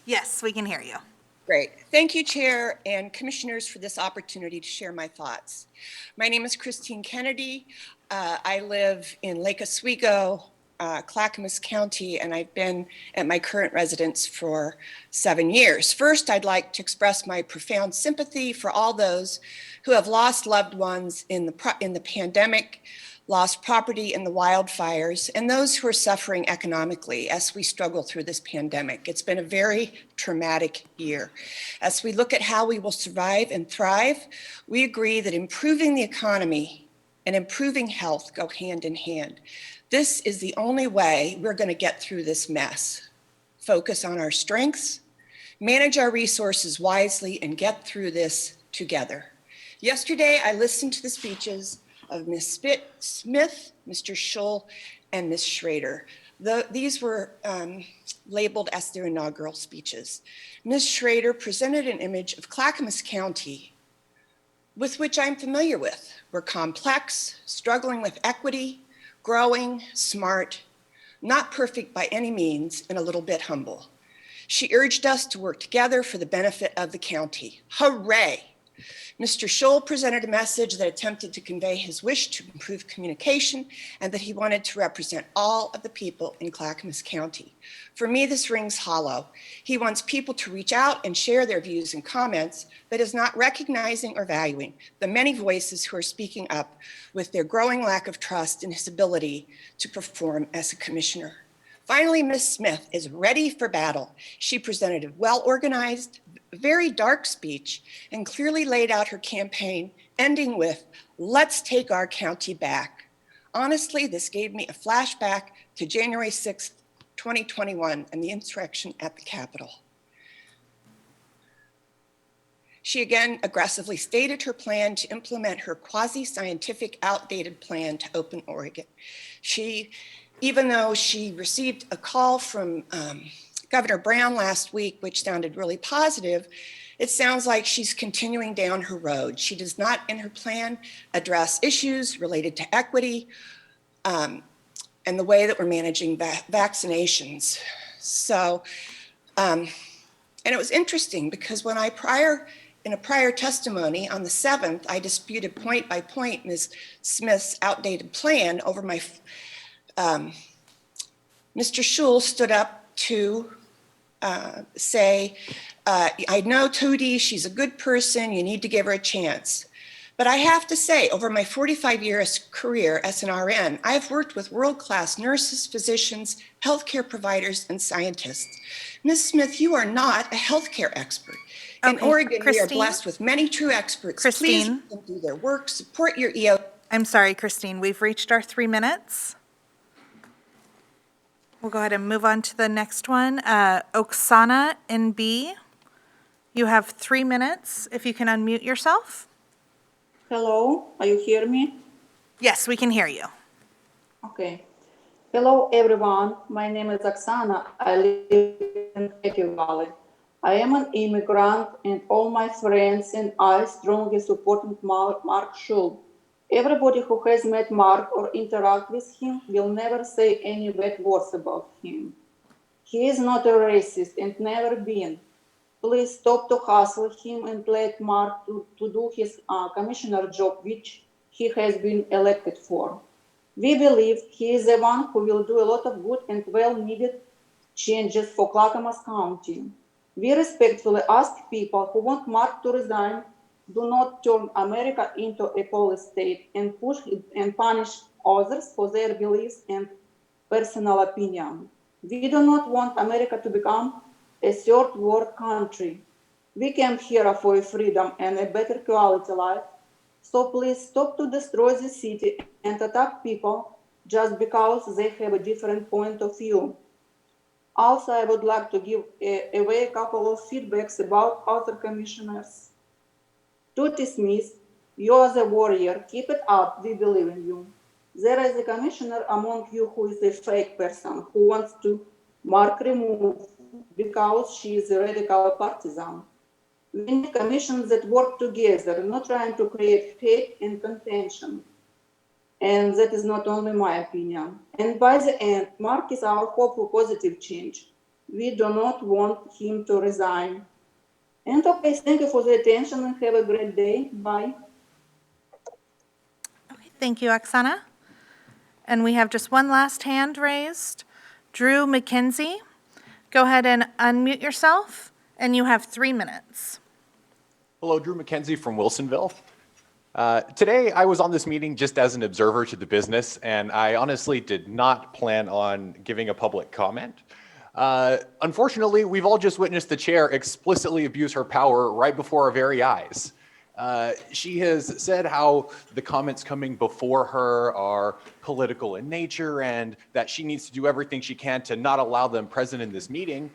Yes, we can hear you. Great. Thank you, Chair and Commissioners, for this opportunity to share my thoughts. My name is Christine Kennedy. I live in Lake Oswego, Clackamas County, and I've been at my current residence for 7 years. First, I'd like to express my profound sympathy for all those who have lost loved ones in the pandemic, lost property in the wildfires, and those who are suffering economically as we struggle through this pandemic. It's been a very traumatic year. As we look at how we will survive and thrive, we agree that improving the economy and improving health go hand in hand. This is the only way we're going to get through this mess. Focus on our strengths, manage our resources wisely, and get through this together. Yesterday, I listened to the speeches of Ms. Smith, Mr. Schull, and Ms. Schrader. These were labeled as their inaugural speeches. Ms. Schrader presented an image of Clackamas County with which I'm familiar with. We're complex, struggling with equity, growing, smart, not perfect by any means, and a little bit humble. She urged us to work together for the benefit of the county. Hooray! Mr. Schull presented a message that attempted to convey his wish to improve communication and that he wanted to represent all of the people in Clackamas County. For me, this rings hollow. He wants people to reach out and share their views and comments, but is not recognizing or valuing the many voices who are speaking up with their growing lack of trust in his ability to perform as a commissioner. Finally, Ms. Smith is ready for battle. She presented a well-organized, very dark speech and clearly laid out her campaign, ending with, "Let's take our county back." Honestly, this gave me a flashback to January 6th, 2021 and the insurrection at the Capitol. She again aggressively stated her plan to implement her quasi-scientific, outdated plan to open Oregon. Even though she received a call from Governor Brown last week, which sounded really positive, it sounds like she's continuing down her road. She does not, in her plan, address issues related to equity and the way that we're managing vaccinations. So, and it was interesting because when in a prior testimony on the 7th, I disputed point by point Ms. Smith's outdated plan over my Mr. Schull stood up to say, I know Tootie, she's a good person, you need to give her a chance. But I have to say, over my 45 years career as an RN, I've worked with world-class nurses, physicians, healthcare providers, and scientists. Ms. Smith, you are not a healthcare expert. In Oregon, we are blessed with many true experts. Please let them do their work, support your EO. I'm sorry, Christine, we've reached our 3 minutes. We'll go ahead and move on to the next one. Oksana NB, you have 3 minutes. If you can unmute yourself. Hello, are you hearing me? Yes, we can hear you. Okay. Hello, everyone. My name is Oksana. I live in Happy Valley. I am an immigrant, and all my friends and I strongly support Mark Schull. Everybody who has met Mark or interact with him will never say any bad words about him. He is not a racist and never been. Please stop to hustle him and let Mark to do his commissioner job, which he has been elected for. We believe he is the one who will do a lot of good and well-needed changes for Clackamas County. We respectfully ask people who want Mark to resign, do not turn America into a police state and push and punish others for their beliefs and personal opinion. We do not want America to become a third world country. We came here for freedom and a better quality life. So please stop to destroy the city and attack people just because they have a different point of view. Also, I would like to give away a couple of feedbacks about other commissioners. Tootie Smith You are the warrior. Keep it up. We believe in you. There is a commissioner among you who is a fake person who wants to Mark remove because she is a radical partisan. We need commissions that work together, not trying to create hate and contention. And that is not only my opinion. And by the end, Mark is our hope for positive change. We do not want him to resign. And okay, thank you for the attention and have a great day. Bye. Thank you, Oksana. And we have just one last hand raised. Drew McKenzie, go ahead and unmute yourself, and you have 3 minutes. Hello, Drew McKenzie from Wilsonville. Today, I was on this meeting just as an observer to the business, and I honestly did not plan on giving a public comment. Unfortunately, we've all just witnessed the chair explicitly abuse her power right before our very eyes. She has said how the comments coming before her are political in nature and that she needs to do everything she can to not allow them present in this meeting.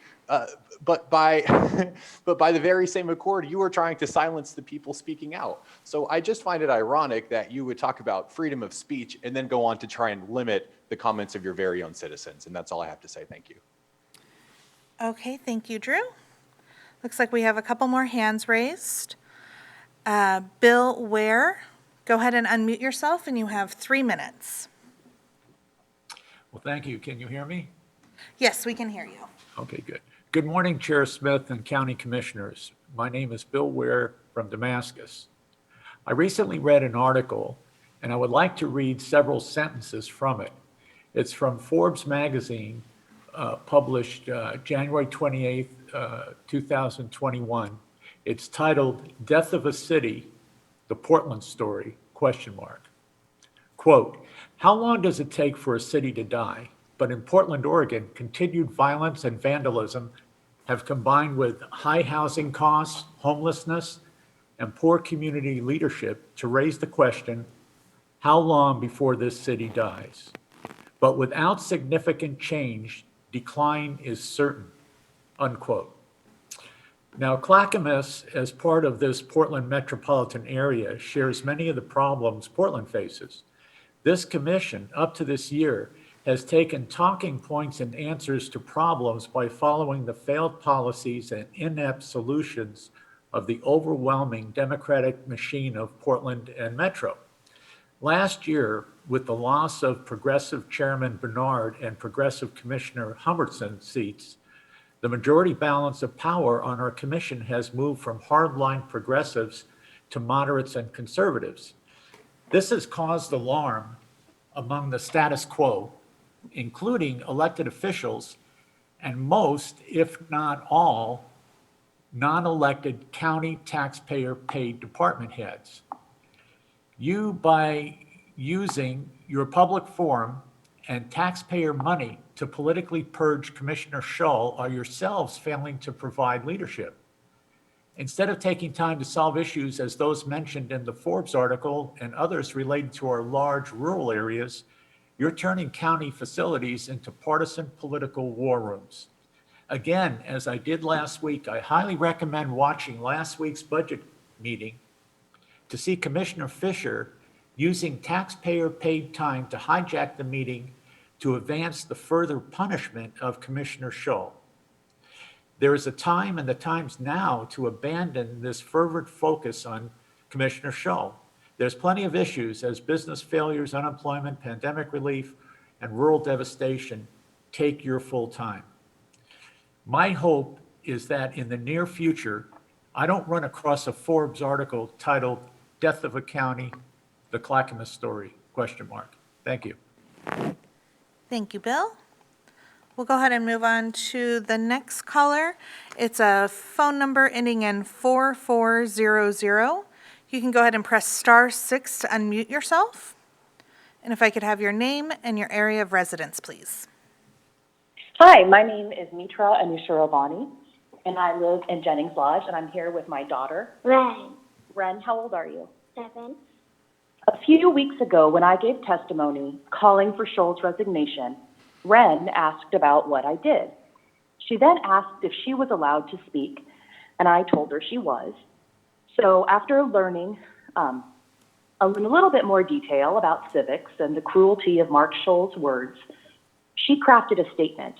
But by the very same accord, you are trying to silence the people speaking out. So I just find it ironic that you would talk about freedom of speech and then go on to try and limit the comments of your very own citizens. And that's all I have to say. Thank you. Okay, thank you, Drew. Looks like we have a couple more hands raised. Bill Ware, go ahead and unmute yourself, and you have 3 minutes. Well, thank you. Can you hear me? Yes, we can hear you. Okay, good. Good morning, Chair Smith and County Commissioners. My name is Bill Ware from Damascus. I recently read an article, and I would like to read several sentences from it. It's from Forbes magazine, published January 28th, 2021. It's titled, "Death of a City, the Portland Story, ? Quote, how long does it take for a city to die? But in Portland, Oregon, continued violence and vandalism have combined with high housing costs, homelessness, and poor community leadership to raise the question, how long before this city dies? But without significant change, decline is certain, unquote. Now, Clackamas, as part of this Portland metropolitan area, shares many of the problems Portland faces. This commission, up to this year, has taken talking points and answers to problems by following the failed policies and inept solutions of the overwhelming Democratic machine of Portland and Metro. Last year, with the loss of Progressive Chairman Bernard and Progressive Commissioner Humbertson seats, the majority balance of power on our commission has moved from hardline progressives to moderates and conservatives. This has caused alarm among the status quo, including elected officials and most, if not all, non-elected county taxpayer-paid department heads. You, by using your public forum and taxpayer money to politically purge Commissioner Schull, are yourselves failing to provide leadership. Instead of taking time to solve issues as those mentioned in the Forbes article and others related to our large rural areas, you're turning county facilities into partisan political war rooms. Again, as I did last week, I highly recommend watching last week's budget meeting to see Commissioner Fisher using taxpayer-paid time to hijack the meeting to advance the further punishment of Commissioner Schull. There is a time, and the time's now, to abandon this fervent focus on Commissioner Schull. There's plenty of issues as business failures, unemployment, pandemic relief, and rural devastation take your full time. My hope is that in the near future, I don't run across a Forbes article titled "Death of a County, the Clackamas Story, ? Thank you. Thank you, Bill. We'll go ahead and move on to the next caller. It's a phone number ending in 4400. You can go ahead and press *6 to unmute yourself. And if I could have your name and your area of residence, please. Hi, my name is Mitra Anushirabani, and I live in Jennings Lodge, and I'm here with my daughter. Ren. Ren, how old are you? 7. A few weeks ago, when I gave testimony calling for Schull's resignation, Ren asked about what I did. She then asked if she was allowed to speak, and I told her she was. So after learning In a little bit more detail about civics and the cruelty of Mark Schull's words, she crafted a statement.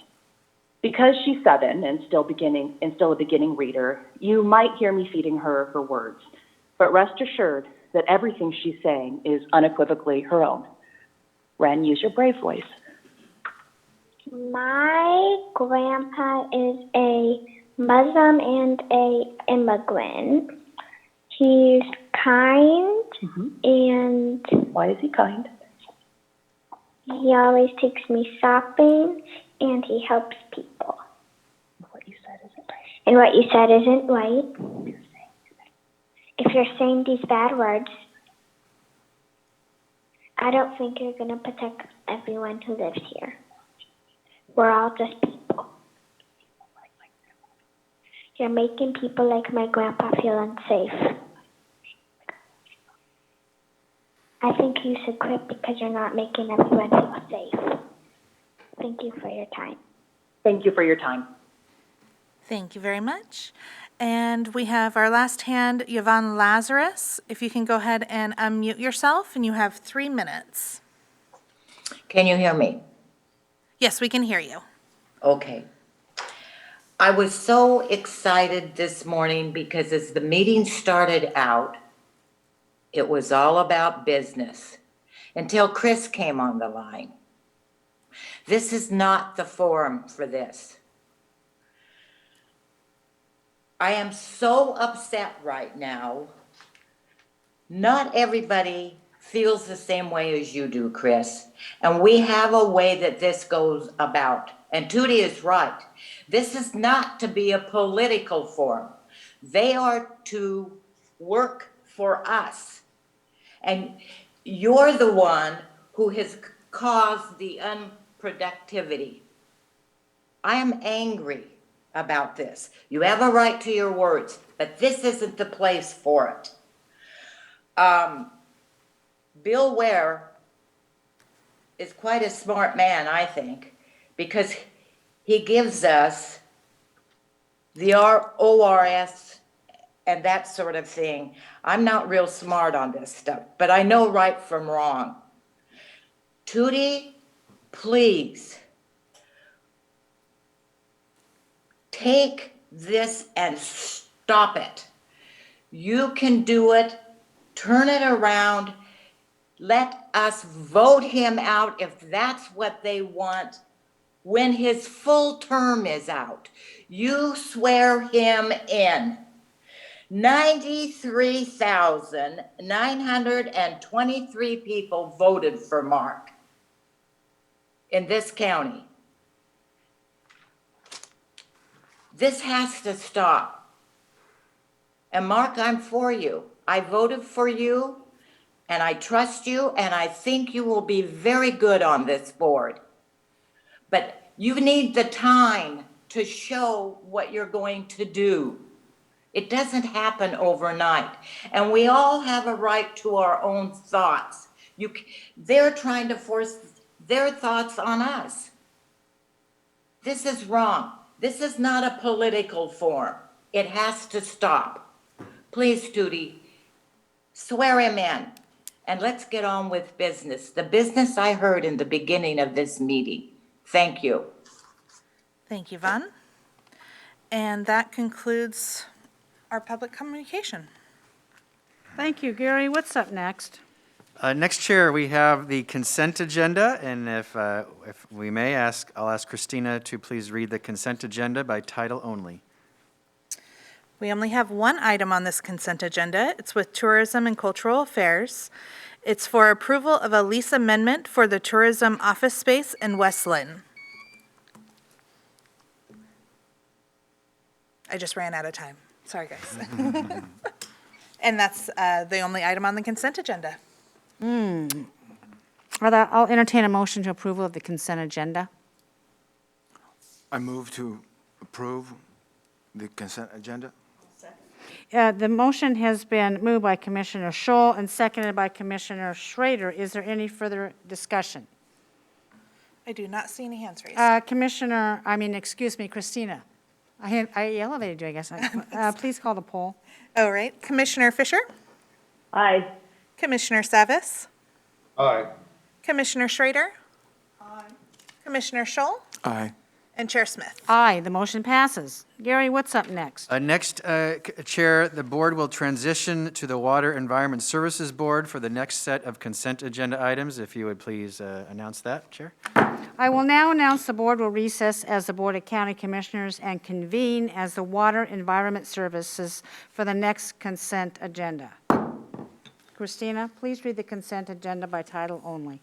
Because she's 7 and still a beginning reader, you might hear me feeding her her words, but rest assured that everything she's saying is unequivocally her own. Ren, use your brave voice. My grandpa is a Muslim and a immigrant. He's kind and... Why is he kind? He always takes me shopping and he helps people. What you said isn't right. And what you said isn't right. If you're saying these bad words, I don't think you're going to protect everyone who lives here. We're all just people. You're making people like my grandpa feel unsafe. I think you should quit because you're not making everyone feel safe. Thank you for your time. Thank you for your time. Thank you very much. And we have our last hand, Yvonne Lazarus. If you can go ahead and unmute yourself, and you have 3 minutes. Can you hear me? Yes, we can hear you. Okay. I was so excited this morning because as the meeting started out, it was all about business until Chris came on the line. This is not the forum for this. I am so upset right now. Not everybody feels the same way as you do, Chris. And we have a way that this goes about. And Tootie is right. This is not to be a political forum. They are to work for us. And you're the one who has caused the unproductivity. I am angry about this. You have a right to your words, but this isn't the place for it. Bill Ware is quite a smart man, I think, because he gives us the ORS and that sort of thing. I'm not real smart on this stuff, but I know right from wrong. Tootie, please take this and stop it. You can do it. Turn it around. Let us vote him out if that's what they want when his full term is out. You swear him in. 93,923 people voted for Mark in this county. This has to stop. And Mark, I'm for you. I voted for you, and I trust you, and I think you will be very good on this board. But you need the time to show what you're going to do. It doesn't happen overnight. And we all have a right to our own thoughts. They're trying to force their thoughts on us. This is wrong. This is not a political forum. It has to stop. Please, Tootie, swear him in, and let's get on with business. The business I heard in the beginning of this meeting. Thank you. Thank you, Yvonne. And that concludes our public communication. Thank you, Gary. What's up next? Next, Chair, we have the consent agenda, and if we may I'll ask Christina to please read the consent agenda by title only. We only have one item on this consent agenda. It's with Tourism and Cultural Affairs. It's for approval of a lease amendment for the tourism office space in West Lynn. I just ran out of time. Sorry, guys. And that's the only item on the consent agenda. I'll entertain a motion to approval of the consent agenda. I move to approve the consent agenda. The motion has been moved by Commissioner Schull and seconded by Commissioner Schrader. Is there any further discussion? I do not see any hands raised. Christina. I elevated you, I guess. Please call the poll. All right. Commissioner Fisher? Aye. Commissioner Savis. Aye. Commissioner Schrader. Commissioner Schull. Aye. And Chair Smith. Aye, the motion passes. Gary, what's up next? Next, Chair, the board will transition to the Water Environment Services Board for the next set of consent agenda items. If you would please announce that, Chair. I will now announce the board will recess as the Board of County Commissioners and convene as the Water Environment Services for the next consent agenda. Christina, please read the consent agenda by title only.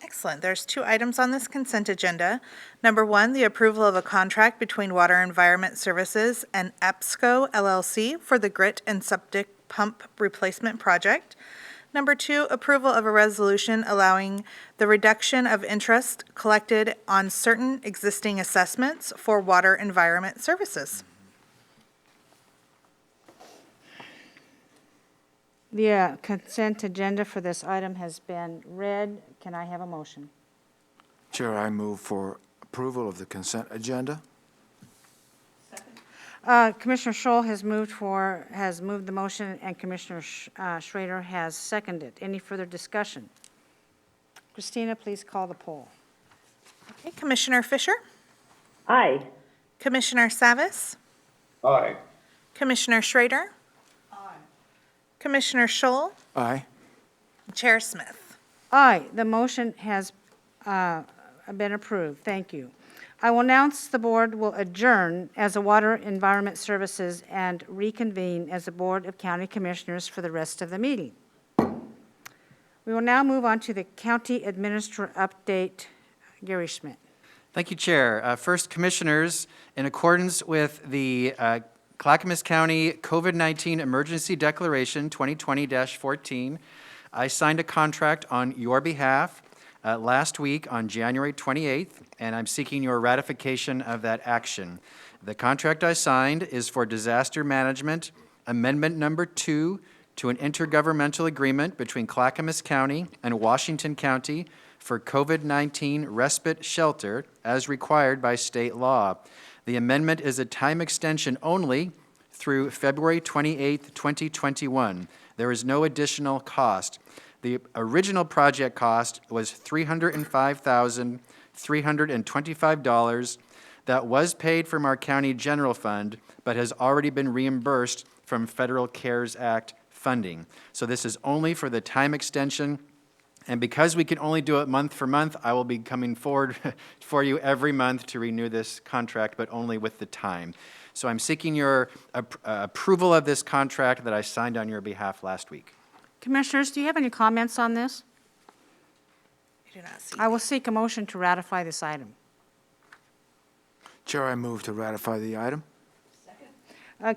Excellent. There's 2 items on this consent agenda. Number 1, the approval of a contract between Water Environment Services and EPSCO LLC for the grit and septic pump replacement project. Number 2, approval of a resolution allowing the reduction of interest collected on certain existing assessments for Water Environment Services. The consent agenda for this item has been read. Can I have a motion? Chair, I move for approval of the consent agenda. Commissioner Schull has moved the motion, and Commissioner Schrader has seconded. Any further discussion? Christina, please call the poll. Okay, Commissioner Fisher. Aye. Commissioner Savis. Aye. Commissioner Schrader. Commissioner Schull. Aye. Chair Smith. Aye, the motion has been approved. Thank you. I will announce the board will adjourn as the Water Environment Services and reconvene as the Board of County Commissioners for the rest of the meeting. We will now move on to the County Administrator update. Gary Schmidt. Thank you, Chair. First, Commissioners, in accordance with the Clackamas County COVID-19 Emergency Declaration 2020-14, I signed a contract on your behalf last week on January 28th, and I'm seeking your ratification of that action. The contract I signed is for disaster management, amendment number 2 to an intergovernmental agreement between Clackamas County and Washington County for COVID-19 respite shelter as required by state law. The amendment is a time extension only through February 28th, 2021. There is no additional cost. The original project cost was $305,325. That was paid from our county general fund, but has already been reimbursed from Federal CARES Act funding. So this is only for the time extension. And because we can only do it month for month, I will be coming forward for you every month to renew this contract, but only with the time. So I'm seeking your approval of this contract that I signed on your behalf last week. Commissioners, do you have any comments on this? I do not see. I will seek a motion to ratify this item. Chair, I move to ratify the item.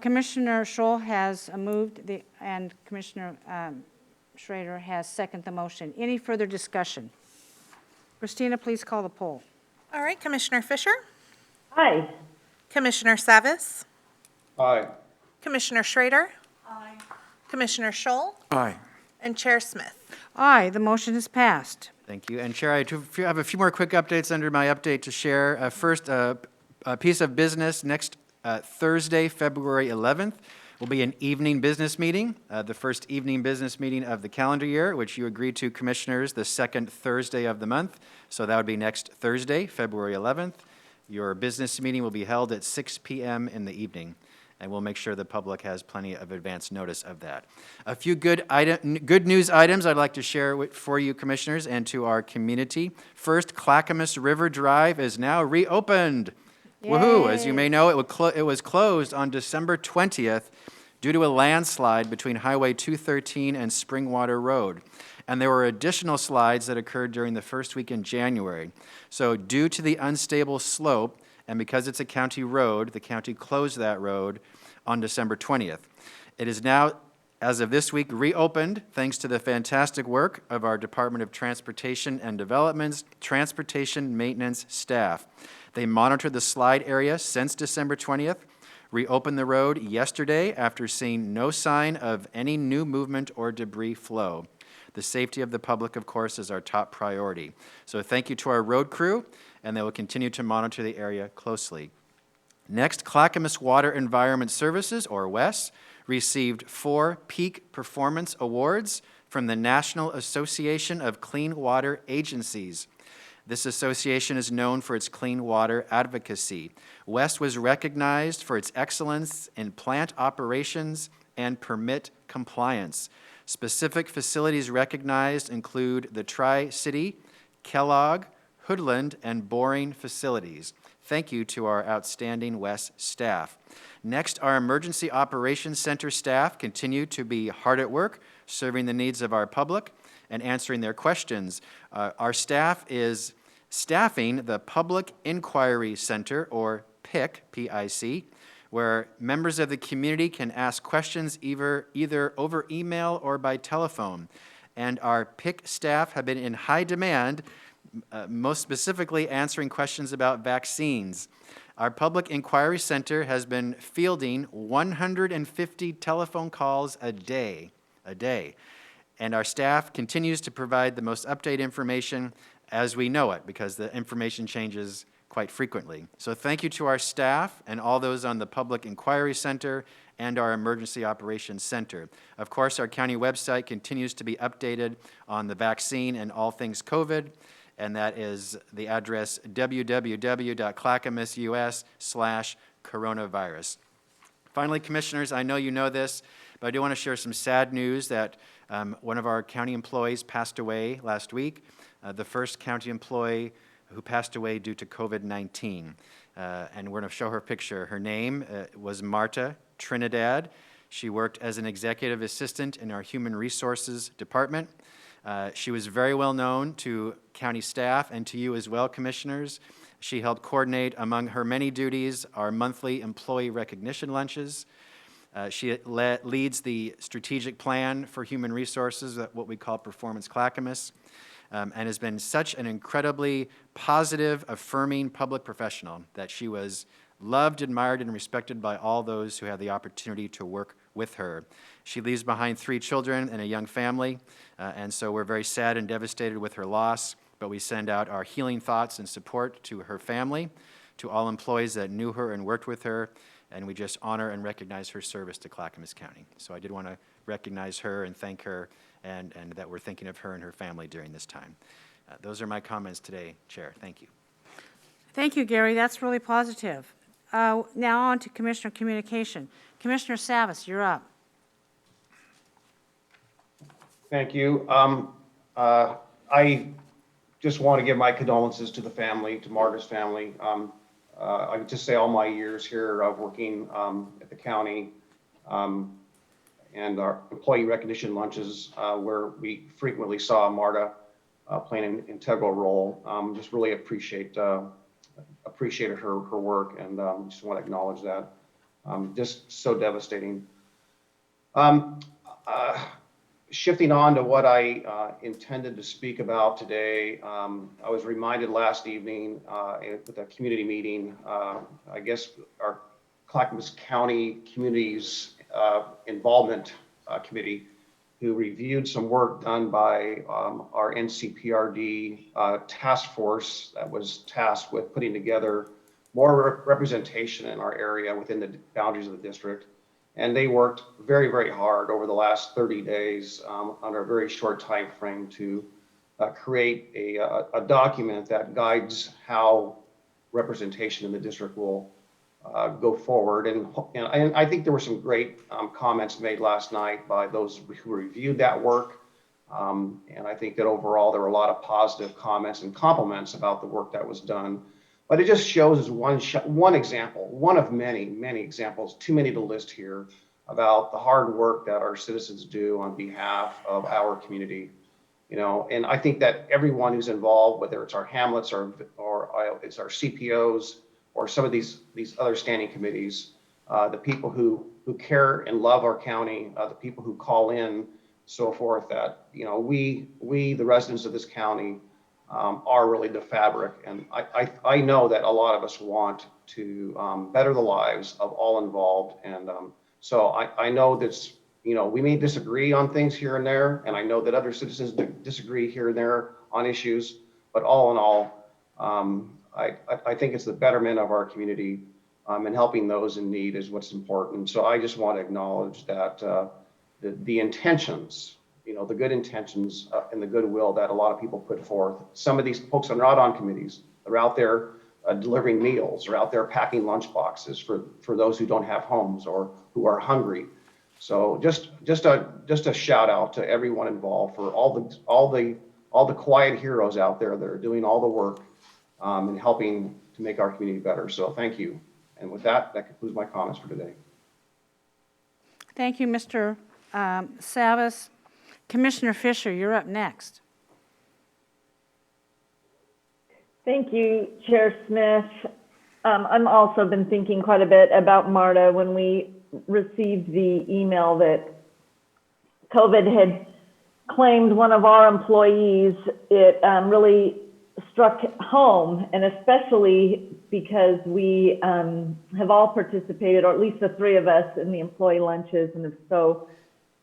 Commissioner Schull has moved, and Commissioner Schrader has seconded the motion. Any further discussion? Christina, please call the poll. All right, Commissioner Fisher. Aye. Commissioner Savis. Aye. Commissioner Schrader. Aye. Commissioner Schull. Aye. And Chair Smith. Aye, the motion is passed. Thank you. And Chair, I have a few more quick updates under my update to share. First, a piece of business next Thursday, February 11th, will be an evening business meeting, the first evening business meeting of the calendar year, which you agreed to, Commissioners, the second Thursday of the month. So that would be next Thursday, February 11th. Your business meeting will be held at 6 p.m. in the evening, and we'll make sure the public has plenty of advance notice of that. A few good news items I'd like to share for you, Commissioners, and to our community. First, Clackamas River Drive is now reopened. Yay. Woohoo! As you may know, it was closed on December 20th due to a landslide between Highway 213 and Springwater Road. And there were additional slides that occurred during the first week in January. So due to the unstable slope, and because it's a county road, the county closed that road on December 20th. It is now, as of this week, reopened thanks to the fantastic work of our Department of Transportation and Development's transportation maintenance staff. They monitored the slide area since December 20th, reopened the road yesterday after seeing no sign of any new movement or debris flow. The safety of the public, of course, is our top priority. So thank you to our road crew, and they will continue to monitor the area closely. Next, Clackamas Water Environment Services, or WES, received 4 Peak Performance Awards from the National Association of Clean Water Agencies. This association is known for its clean water advocacy. WES was recognized for its excellence in plant operations and permit compliance. Specific facilities recognized include the Tri-City, Kellogg, Hoodland, and Boring facilities. Thank you to our outstanding WES staff. Next, our Emergency Operations Center staff continue to be hard at work, serving the needs of our public and answering their questions. Our staff is staffing the Public Inquiry Center, or PIC, P-I-C, where members of the community can ask questions either over email or by telephone. And our PIC staff have been in high demand, most specifically answering questions about vaccines. Our Public Inquiry Center has been fielding 150 telephone calls a day. And our staff continues to provide the most up-to-date information as we know it, because the information changes quite frequently. So thank you to our staff and all those on the Public Inquiry Center and our Emergency Operations Center. Of course, our county website continues to be updated on the vaccine and all things COVID, and that is the address www.clackamas.us/coronavirus. Finally, Commissioners, I know you know this, but I do want to share some sad news that one of our county employees passed away last week, the first county employee who passed away due to COVID-19. And we're going to show her picture. Her name was Marta Trinidad. She worked as an executive assistant in our Human Resources Department. She was very well known to county staff and to you as well, Commissioners. She helped coordinate, among her many duties, our monthly employee recognition lunches. She leads the strategic plan for human resources, what we call Performance Clackamas, and has been such an incredibly positive, affirming public professional that she was loved, admired, and respected by all those who had the opportunity to work with her. She leaves behind 3 children and a young family, and so we're very sad and devastated with her loss, but we send out our healing thoughts and support to her family, to all employees that knew her and worked with her, and we just honor and recognize her service to Clackamas County. So I did want to recognize her and thank her, and that we're thinking of her and her family during this time. Those are my comments today, Chair. Thank you. Thank you, Gary. That's really positive. Now on to Commissioner Communication. Commissioner Savas, you're up. Thank you. I just want to give my condolences to the family, to Marta's family. I would just say all my years here of working at the county and our employee recognition lunches where we frequently saw Marta playing an integral role. Just really appreciated her work, and just want to acknowledge that. Just so devastating. Shifting on to what I intended to speak about today, I was reminded last evening with a community meeting, I guess our Clackamas County Communities Involvement Committee, who reviewed some work done by our NCPRD task force that was tasked with putting together more representation in our area within the boundaries of the district. And they worked very, very hard over the last 30 days under a very short time frame to create a document that guides how representation in the district will go forward. And I think there were some great comments made last night by those who reviewed that work. And I think that overall there were a lot of positive comments and compliments about the work that was done. But it just shows as one example, one of many, many examples, too many to list here, about the hard work that our citizens do on behalf of our community. You know, and I think that everyone who's involved, whether it's our hamlets or it's our CPOs or some of these other standing committees, the people who care and love our county, the people who call in, so forth, that, you know, we the residents of this county are really the fabric. And I know that a lot of us want to better the lives of all involved. And so I know that's, you know, we may disagree on things here and there, and I know that other citizens disagree here and there on issues, but all in all, I think it's the betterment of our community and helping those in need is what's important. So I just want to acknowledge that the intentions the good intentions and the goodwill that a lot of people put forth. Some of these folks are not on committees. They're out there delivering meals, or out there packing lunch boxes for those who don't have homes or who are hungry. So just a shout out to everyone involved for all the quiet heroes out there that are doing all the work and helping to make our community better. So thank you. And with that concludes my comments for today. Thank you, Mr. Savas. Commissioner Fisher, you're up next. Thank you, Chair Smith. I've also been thinking quite a bit about Marta when we received the email that COVID had claimed one of our employees. It really struck home, and especially because we have all participated, or at least the three of us, in the employee lunches, and have so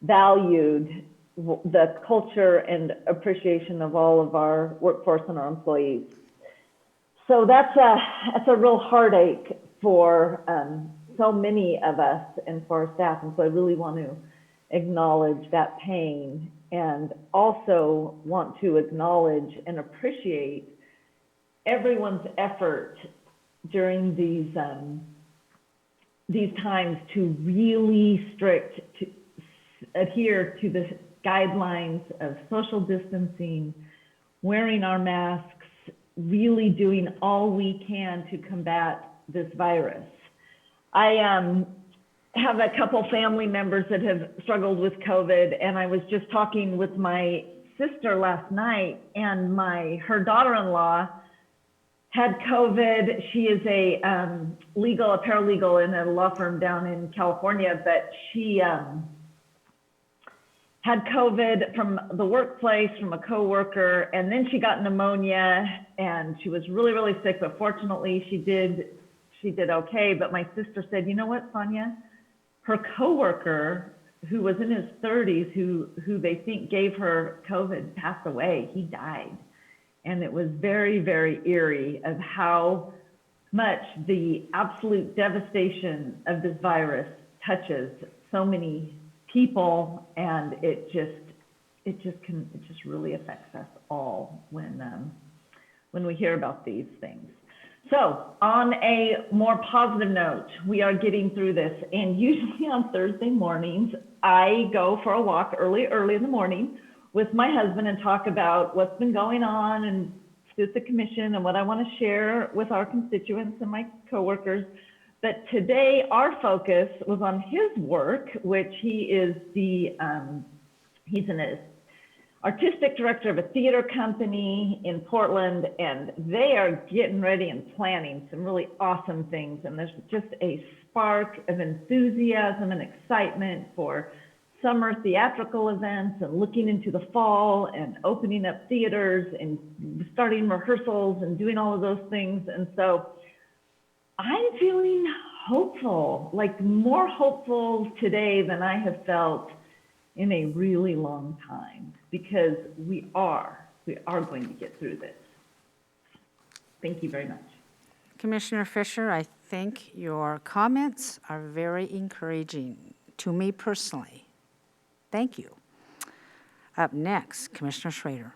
valued the culture and appreciation of all of our workforce and our employees. So that's a real heartache for so many of us and for our staff, and so I really want to acknowledge that pain, and also want to acknowledge and appreciate everyone's effort during these times to really adhere to the guidelines of social distancing, wearing our masks, really doing all we can to combat this virus. I have a couple family members that have struggled with COVID, and I was just talking with my sister last night, and her daughter-in-law had COVID. She is a paralegal in a law firm down in California, but she had COVID from the workplace, from a coworker, and then she got pneumonia, and she was really, really sick, but fortunately she did okay. But my sister said, you know what, Sonia? Her coworker, who was in his 30s, who they think gave her COVID, passed away. He died. And it was very, very eerie of how much the absolute devastation of this virus touches so many people, and it just really affects us all when we hear about these things. So on a more positive note, we are getting through this, and usually on Thursday mornings, I go for a walk early in the morning with my husband and talk about what's been going on and with the commission and what I want to share with our constituents and my coworkers. But today our focus was on his work, which he's an artistic director of a theater company in Portland, and they are getting ready and planning some really awesome things. And there's just a spark of enthusiasm and excitement for summer theatrical events and looking into the fall and opening up theaters and starting rehearsals and doing all of those things. And so I'm feeling hopeful, like more hopeful today than I have felt in a really long time, because we are going to get through this. Thank you very much. Commissioner Fisher, I think your comments are very encouraging to me personally. Thank you. Up next, Commissioner Schrader.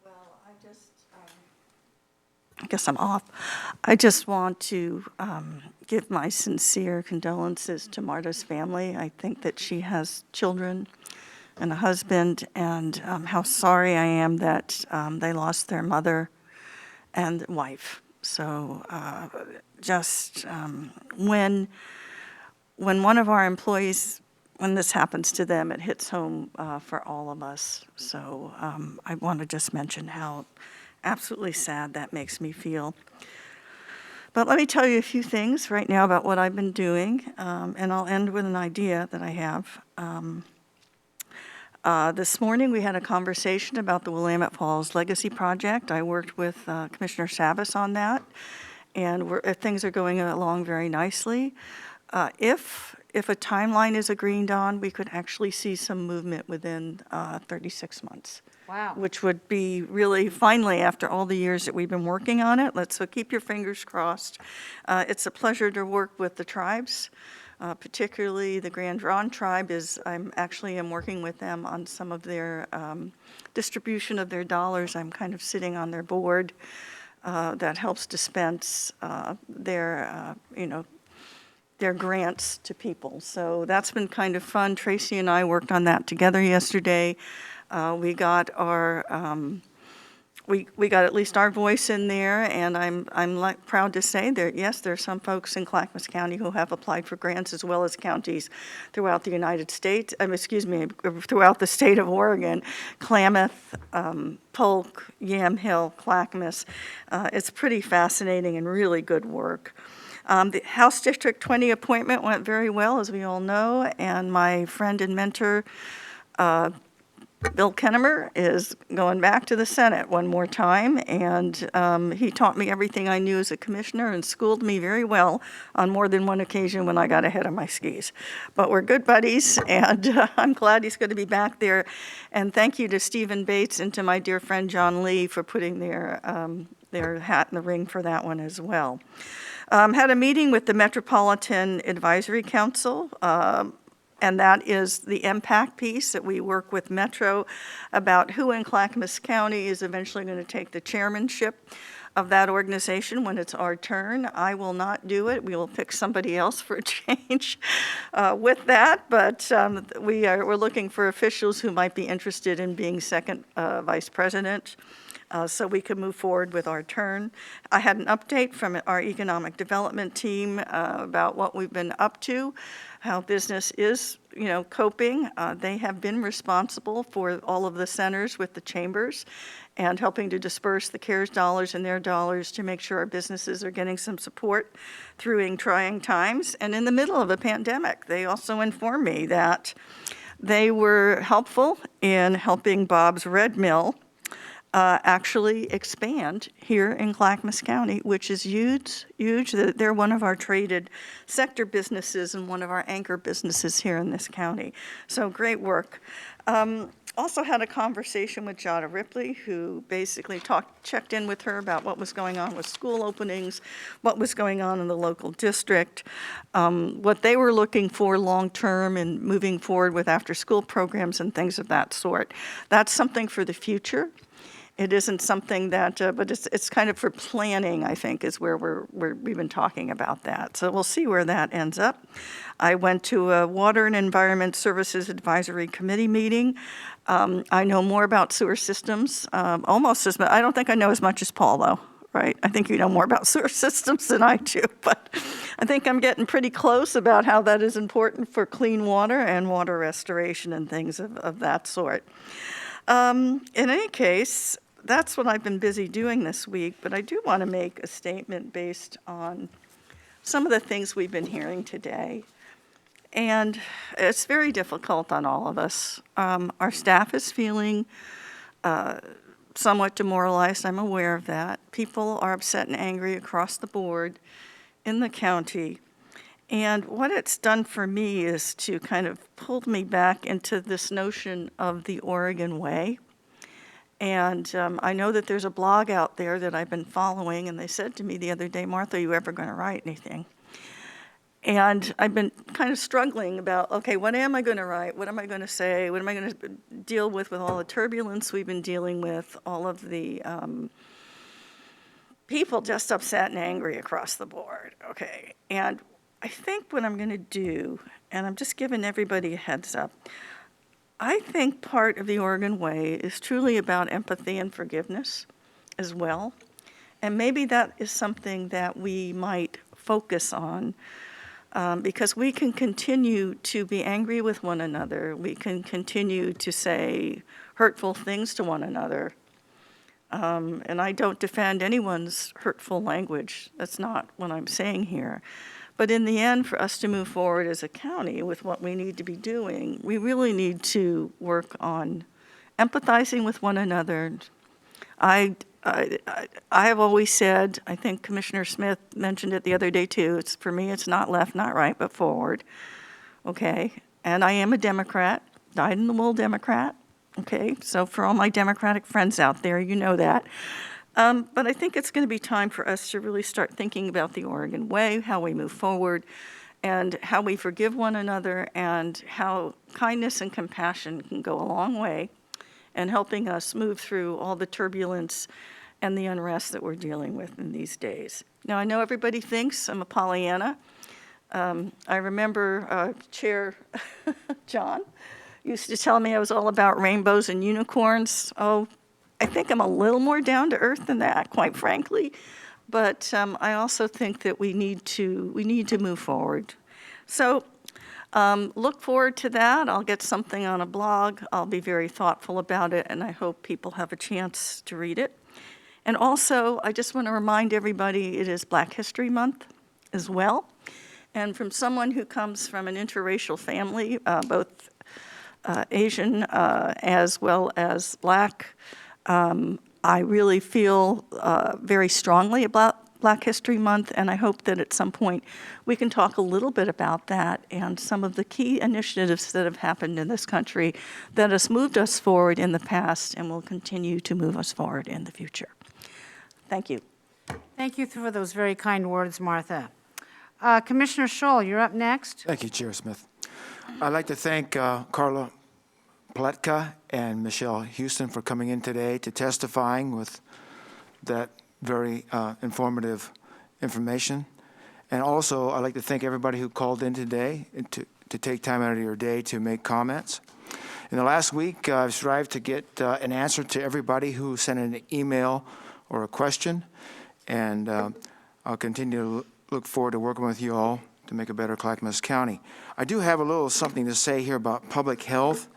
Well, I guess I'm off. I just want to give my sincere condolences to Marta's family. I think that she has children and a husband, and how sorry I am that they lost their mother and wife. So when one of our employees, when this happens to them, it hits home for all of us. So I want to just mention how absolutely sad that makes me feel. But let me tell you a few things right now about what I've been doing, and I'll end with an idea that I have. This morning we had a conversation about the Willamette Falls Legacy Project. I worked with Commissioner Savas on that, and things are going along very nicely. If a timeline is agreed on, we could actually see some movement within 36 months. Wow. Which would be really, finally, after all the years that we've been working on it, so keep your fingers crossed. It's a pleasure to work with the tribes. particularly the Grand Ronde tribe I'm working with them on some of their distribution of their dollars. I'm kind of sitting on their board that helps dispense their grants to people. So that's been kind of fun. Tracy and I worked on that together yesterday. We got we got at least our voice in there, and I'm proud to say that, yes, there are some folks in Clackamas County who have applied for grants, as well as counties throughout the United States, throughout the state of Oregon, Klamath, Polk, Yamhill, Clackamas. It's pretty fascinating and really good work. The House District 20 appointment went very well, as we all know, and my friend and mentor, Bill Kennemer, is going back to the Senate one more time, and he taught me everything I knew as a commissioner and schooled me very well on more than one occasion when I got ahead of my skis. But we're good buddies, and I'm glad he's going to be back there. And thank you to Stephen Bates and to my dear friend John Lee for putting their hat in the ring for that one as well. Had a meeting with the Metropolitan Advisory Council, and that is the impact piece that we work with Metro about who in Clackamas County is eventually going to take the chairmanship of that organization when it's our turn. I will not do it. We will pick somebody else for a change with that, but we're looking for officials who might be interested in being second vice president. So we could move forward with our turn. I had an update from our economic development team about what we've been up to, how business is, coping. They have been responsible for all of the centers with the chambers and helping to disperse the CARES dollars and their dollars to make sure our businesses are getting some support through trying times. And in the middle of a pandemic, they also informed me that they were helpful in helping Bob's Red Mill actually expand here in Clackamas County, which is huge. They're one of our traded sector businesses and one of our anchor businesses here in this county. So great work. Also had a conversation with Jada Ripley, who basically checked in with her about what was going on with school openings, what was going on in the local district, what they were looking for long-term and moving forward with after-school programs and things of that sort. That's something for the future. It isn't something that, but it's kind of for planning, I think, is where we've been talking about that. So we'll see where that ends up. I went to a Water and Environment Services Advisory Committee meeting. I know more about sewer systems, almost as much. I don't think I know as much as Paul, though, right? I think you know more about sewer systems than I do, but I think I'm getting pretty close about how that is important for clean water and water restoration and things of that sort. In any case, that's what I've been busy doing this week, but I do want to make a statement based on some of the things we've been hearing today. And it's very difficult on all of us. Our staff is feeling somewhat demoralized. I'm aware of that. People are upset and angry across the board in the county. And what it's done for me is to kind of pull me back into this notion of the Oregon way. And I know that there's a blog out there that I've been following, and they said to me the other day, Martha, are you ever going to write anything? And I've been kind of struggling about, okay, what am I going to write? What am I going to say? What am I going to deal with all the turbulence we've been dealing with, all of the people just upset and angry across the board, okay? And I think what I'm going to do, and I'm just giving everybody a heads up, I think part of the Oregon way is truly about empathy and forgiveness as well. And maybe that is something that we might focus on because we can continue to be angry with one another. We can continue to say hurtful things to one another. And I don't defend anyone's hurtful language. That's not what I'm saying here. But in the end, for us to move forward as a county with what we need to be doing, we really need to work on empathizing with one another. I have always said, I think Commissioner Smith mentioned it the other day too, for me it's not left, not right, but forward, okay? And I am a Democrat, dyed-in-the-wool Democrat, okay? So for all my Democratic friends out there, you know that. But I think it's going to be time for us to really start thinking about the Oregon way, how we move forward, and how we forgive one another, and how kindness and compassion can go a long way in helping us move through all the turbulence and the unrest that we're dealing with in these days. Now, I know everybody thinks I'm a Pollyanna. I remember Chair John used to tell me I was all about rainbows and unicorns. Oh, I think I'm a little more down to earth than that, quite frankly. But I also think that we need to move forward. So look forward to that. I'll get something on a blog. I'll be very thoughtful about it, and I hope people have a chance to read it. And also, I just want to remind everybody it is Black History Month as well. And from someone who comes from an interracial family, both Asian as well as Black, I really feel very strongly about Black History Month, and I hope that at some point we can talk a little bit about that and some of the key initiatives that have happened in this country that has moved us forward in the past and will continue to move us forward in the future. Thank you. Thank you for those very kind words, Martha. Commissioner Schull, you're up next. Thank you, Chair Smith. I'd like to thank Carla Pletka and Michelle Houston for coming in today to testifying with that very informative information. And also, I'd like to thank everybody who called in today to take time out of your day to make comments. In the last week, I've strived to get an answer to everybody who sent an email or a question, and I'll continue to look forward to working with you all to make a better Clackamas County. I do have a little something to say here about public health.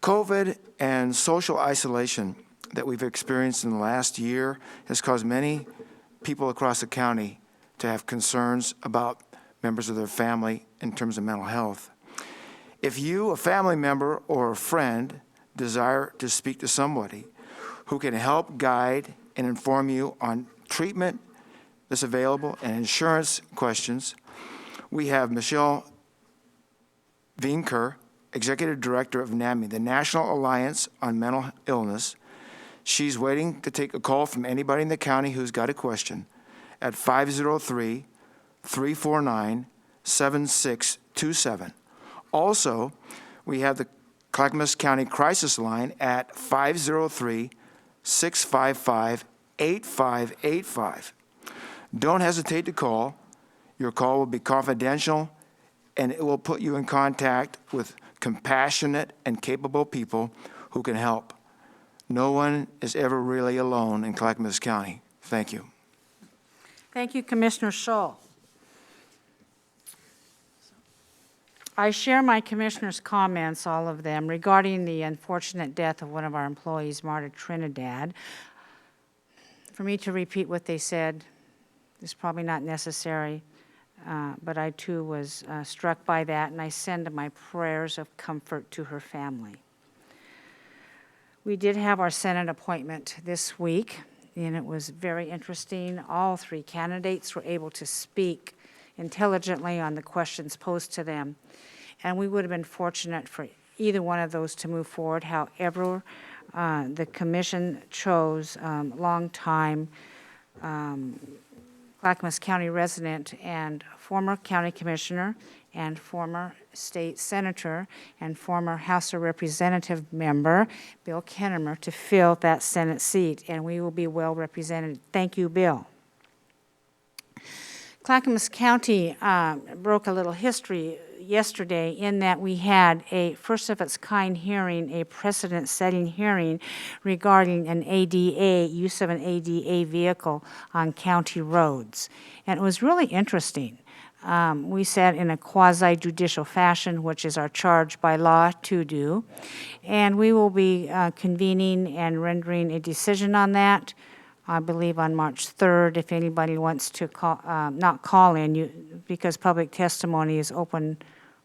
COVID and social isolation that we've experienced in the last year has caused many people across the county to have concerns about members of their family in terms of mental health. If you, a family member or a friend, desire to speak to somebody who can help guide and inform you on treatment that's available and insurance questions, we have Michelle Veenker, Executive Director of NAMI, the National Alliance on Mental Illness. She's waiting to take a call from anybody in the county who's got a question at 503-349-7627. Also, we have the Clackamas County Crisis Line at 503-655-8585. Don't hesitate to call. Your call will be confidential, and it will put you in contact with compassionate and capable people who can help. No one is ever really alone in Clackamas County. Thank you. Thank you, Commissioner Schull. I share my commissioners' comments, all of them, regarding the unfortunate death of one of our employees, Marta Trinidad. For me to repeat what they said is probably not necessary, but I too was struck by that, and I send my prayers of comfort to her family. We did have our Senate appointment this week, and it was very interesting. All three candidates were able to speak intelligently on the questions posed to them, and we would have been fortunate for either one of those to move forward. However, the commission chose longtime Clackamas County resident and former county commissioner and former state senator and former House of Representative member, Bill Kennemer, to fill that Senate seat, and we will be well represented. Thank you, Bill. Clackamas County broke a little history yesterday in that we had a first of its kind hearing, a precedent-setting hearing regarding an ADA, use of an ADA vehicle on county roads. And it was really interesting. We sat in a quasi-judicial fashion, which is our charge by law to do, and we will be convening and rendering a decision on that, I believe on March 3rd, if anybody wants to call, not call in, because public testimony is open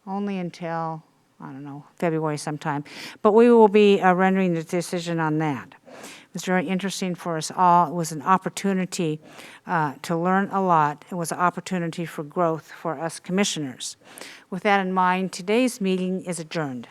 only until, I don't know, February sometime. But we will be rendering the decision on that. It was very interesting for us all. It was an opportunity to learn a lot. It was an opportunity for growth for us commissioners. With that in mind, today's meeting is adjourned.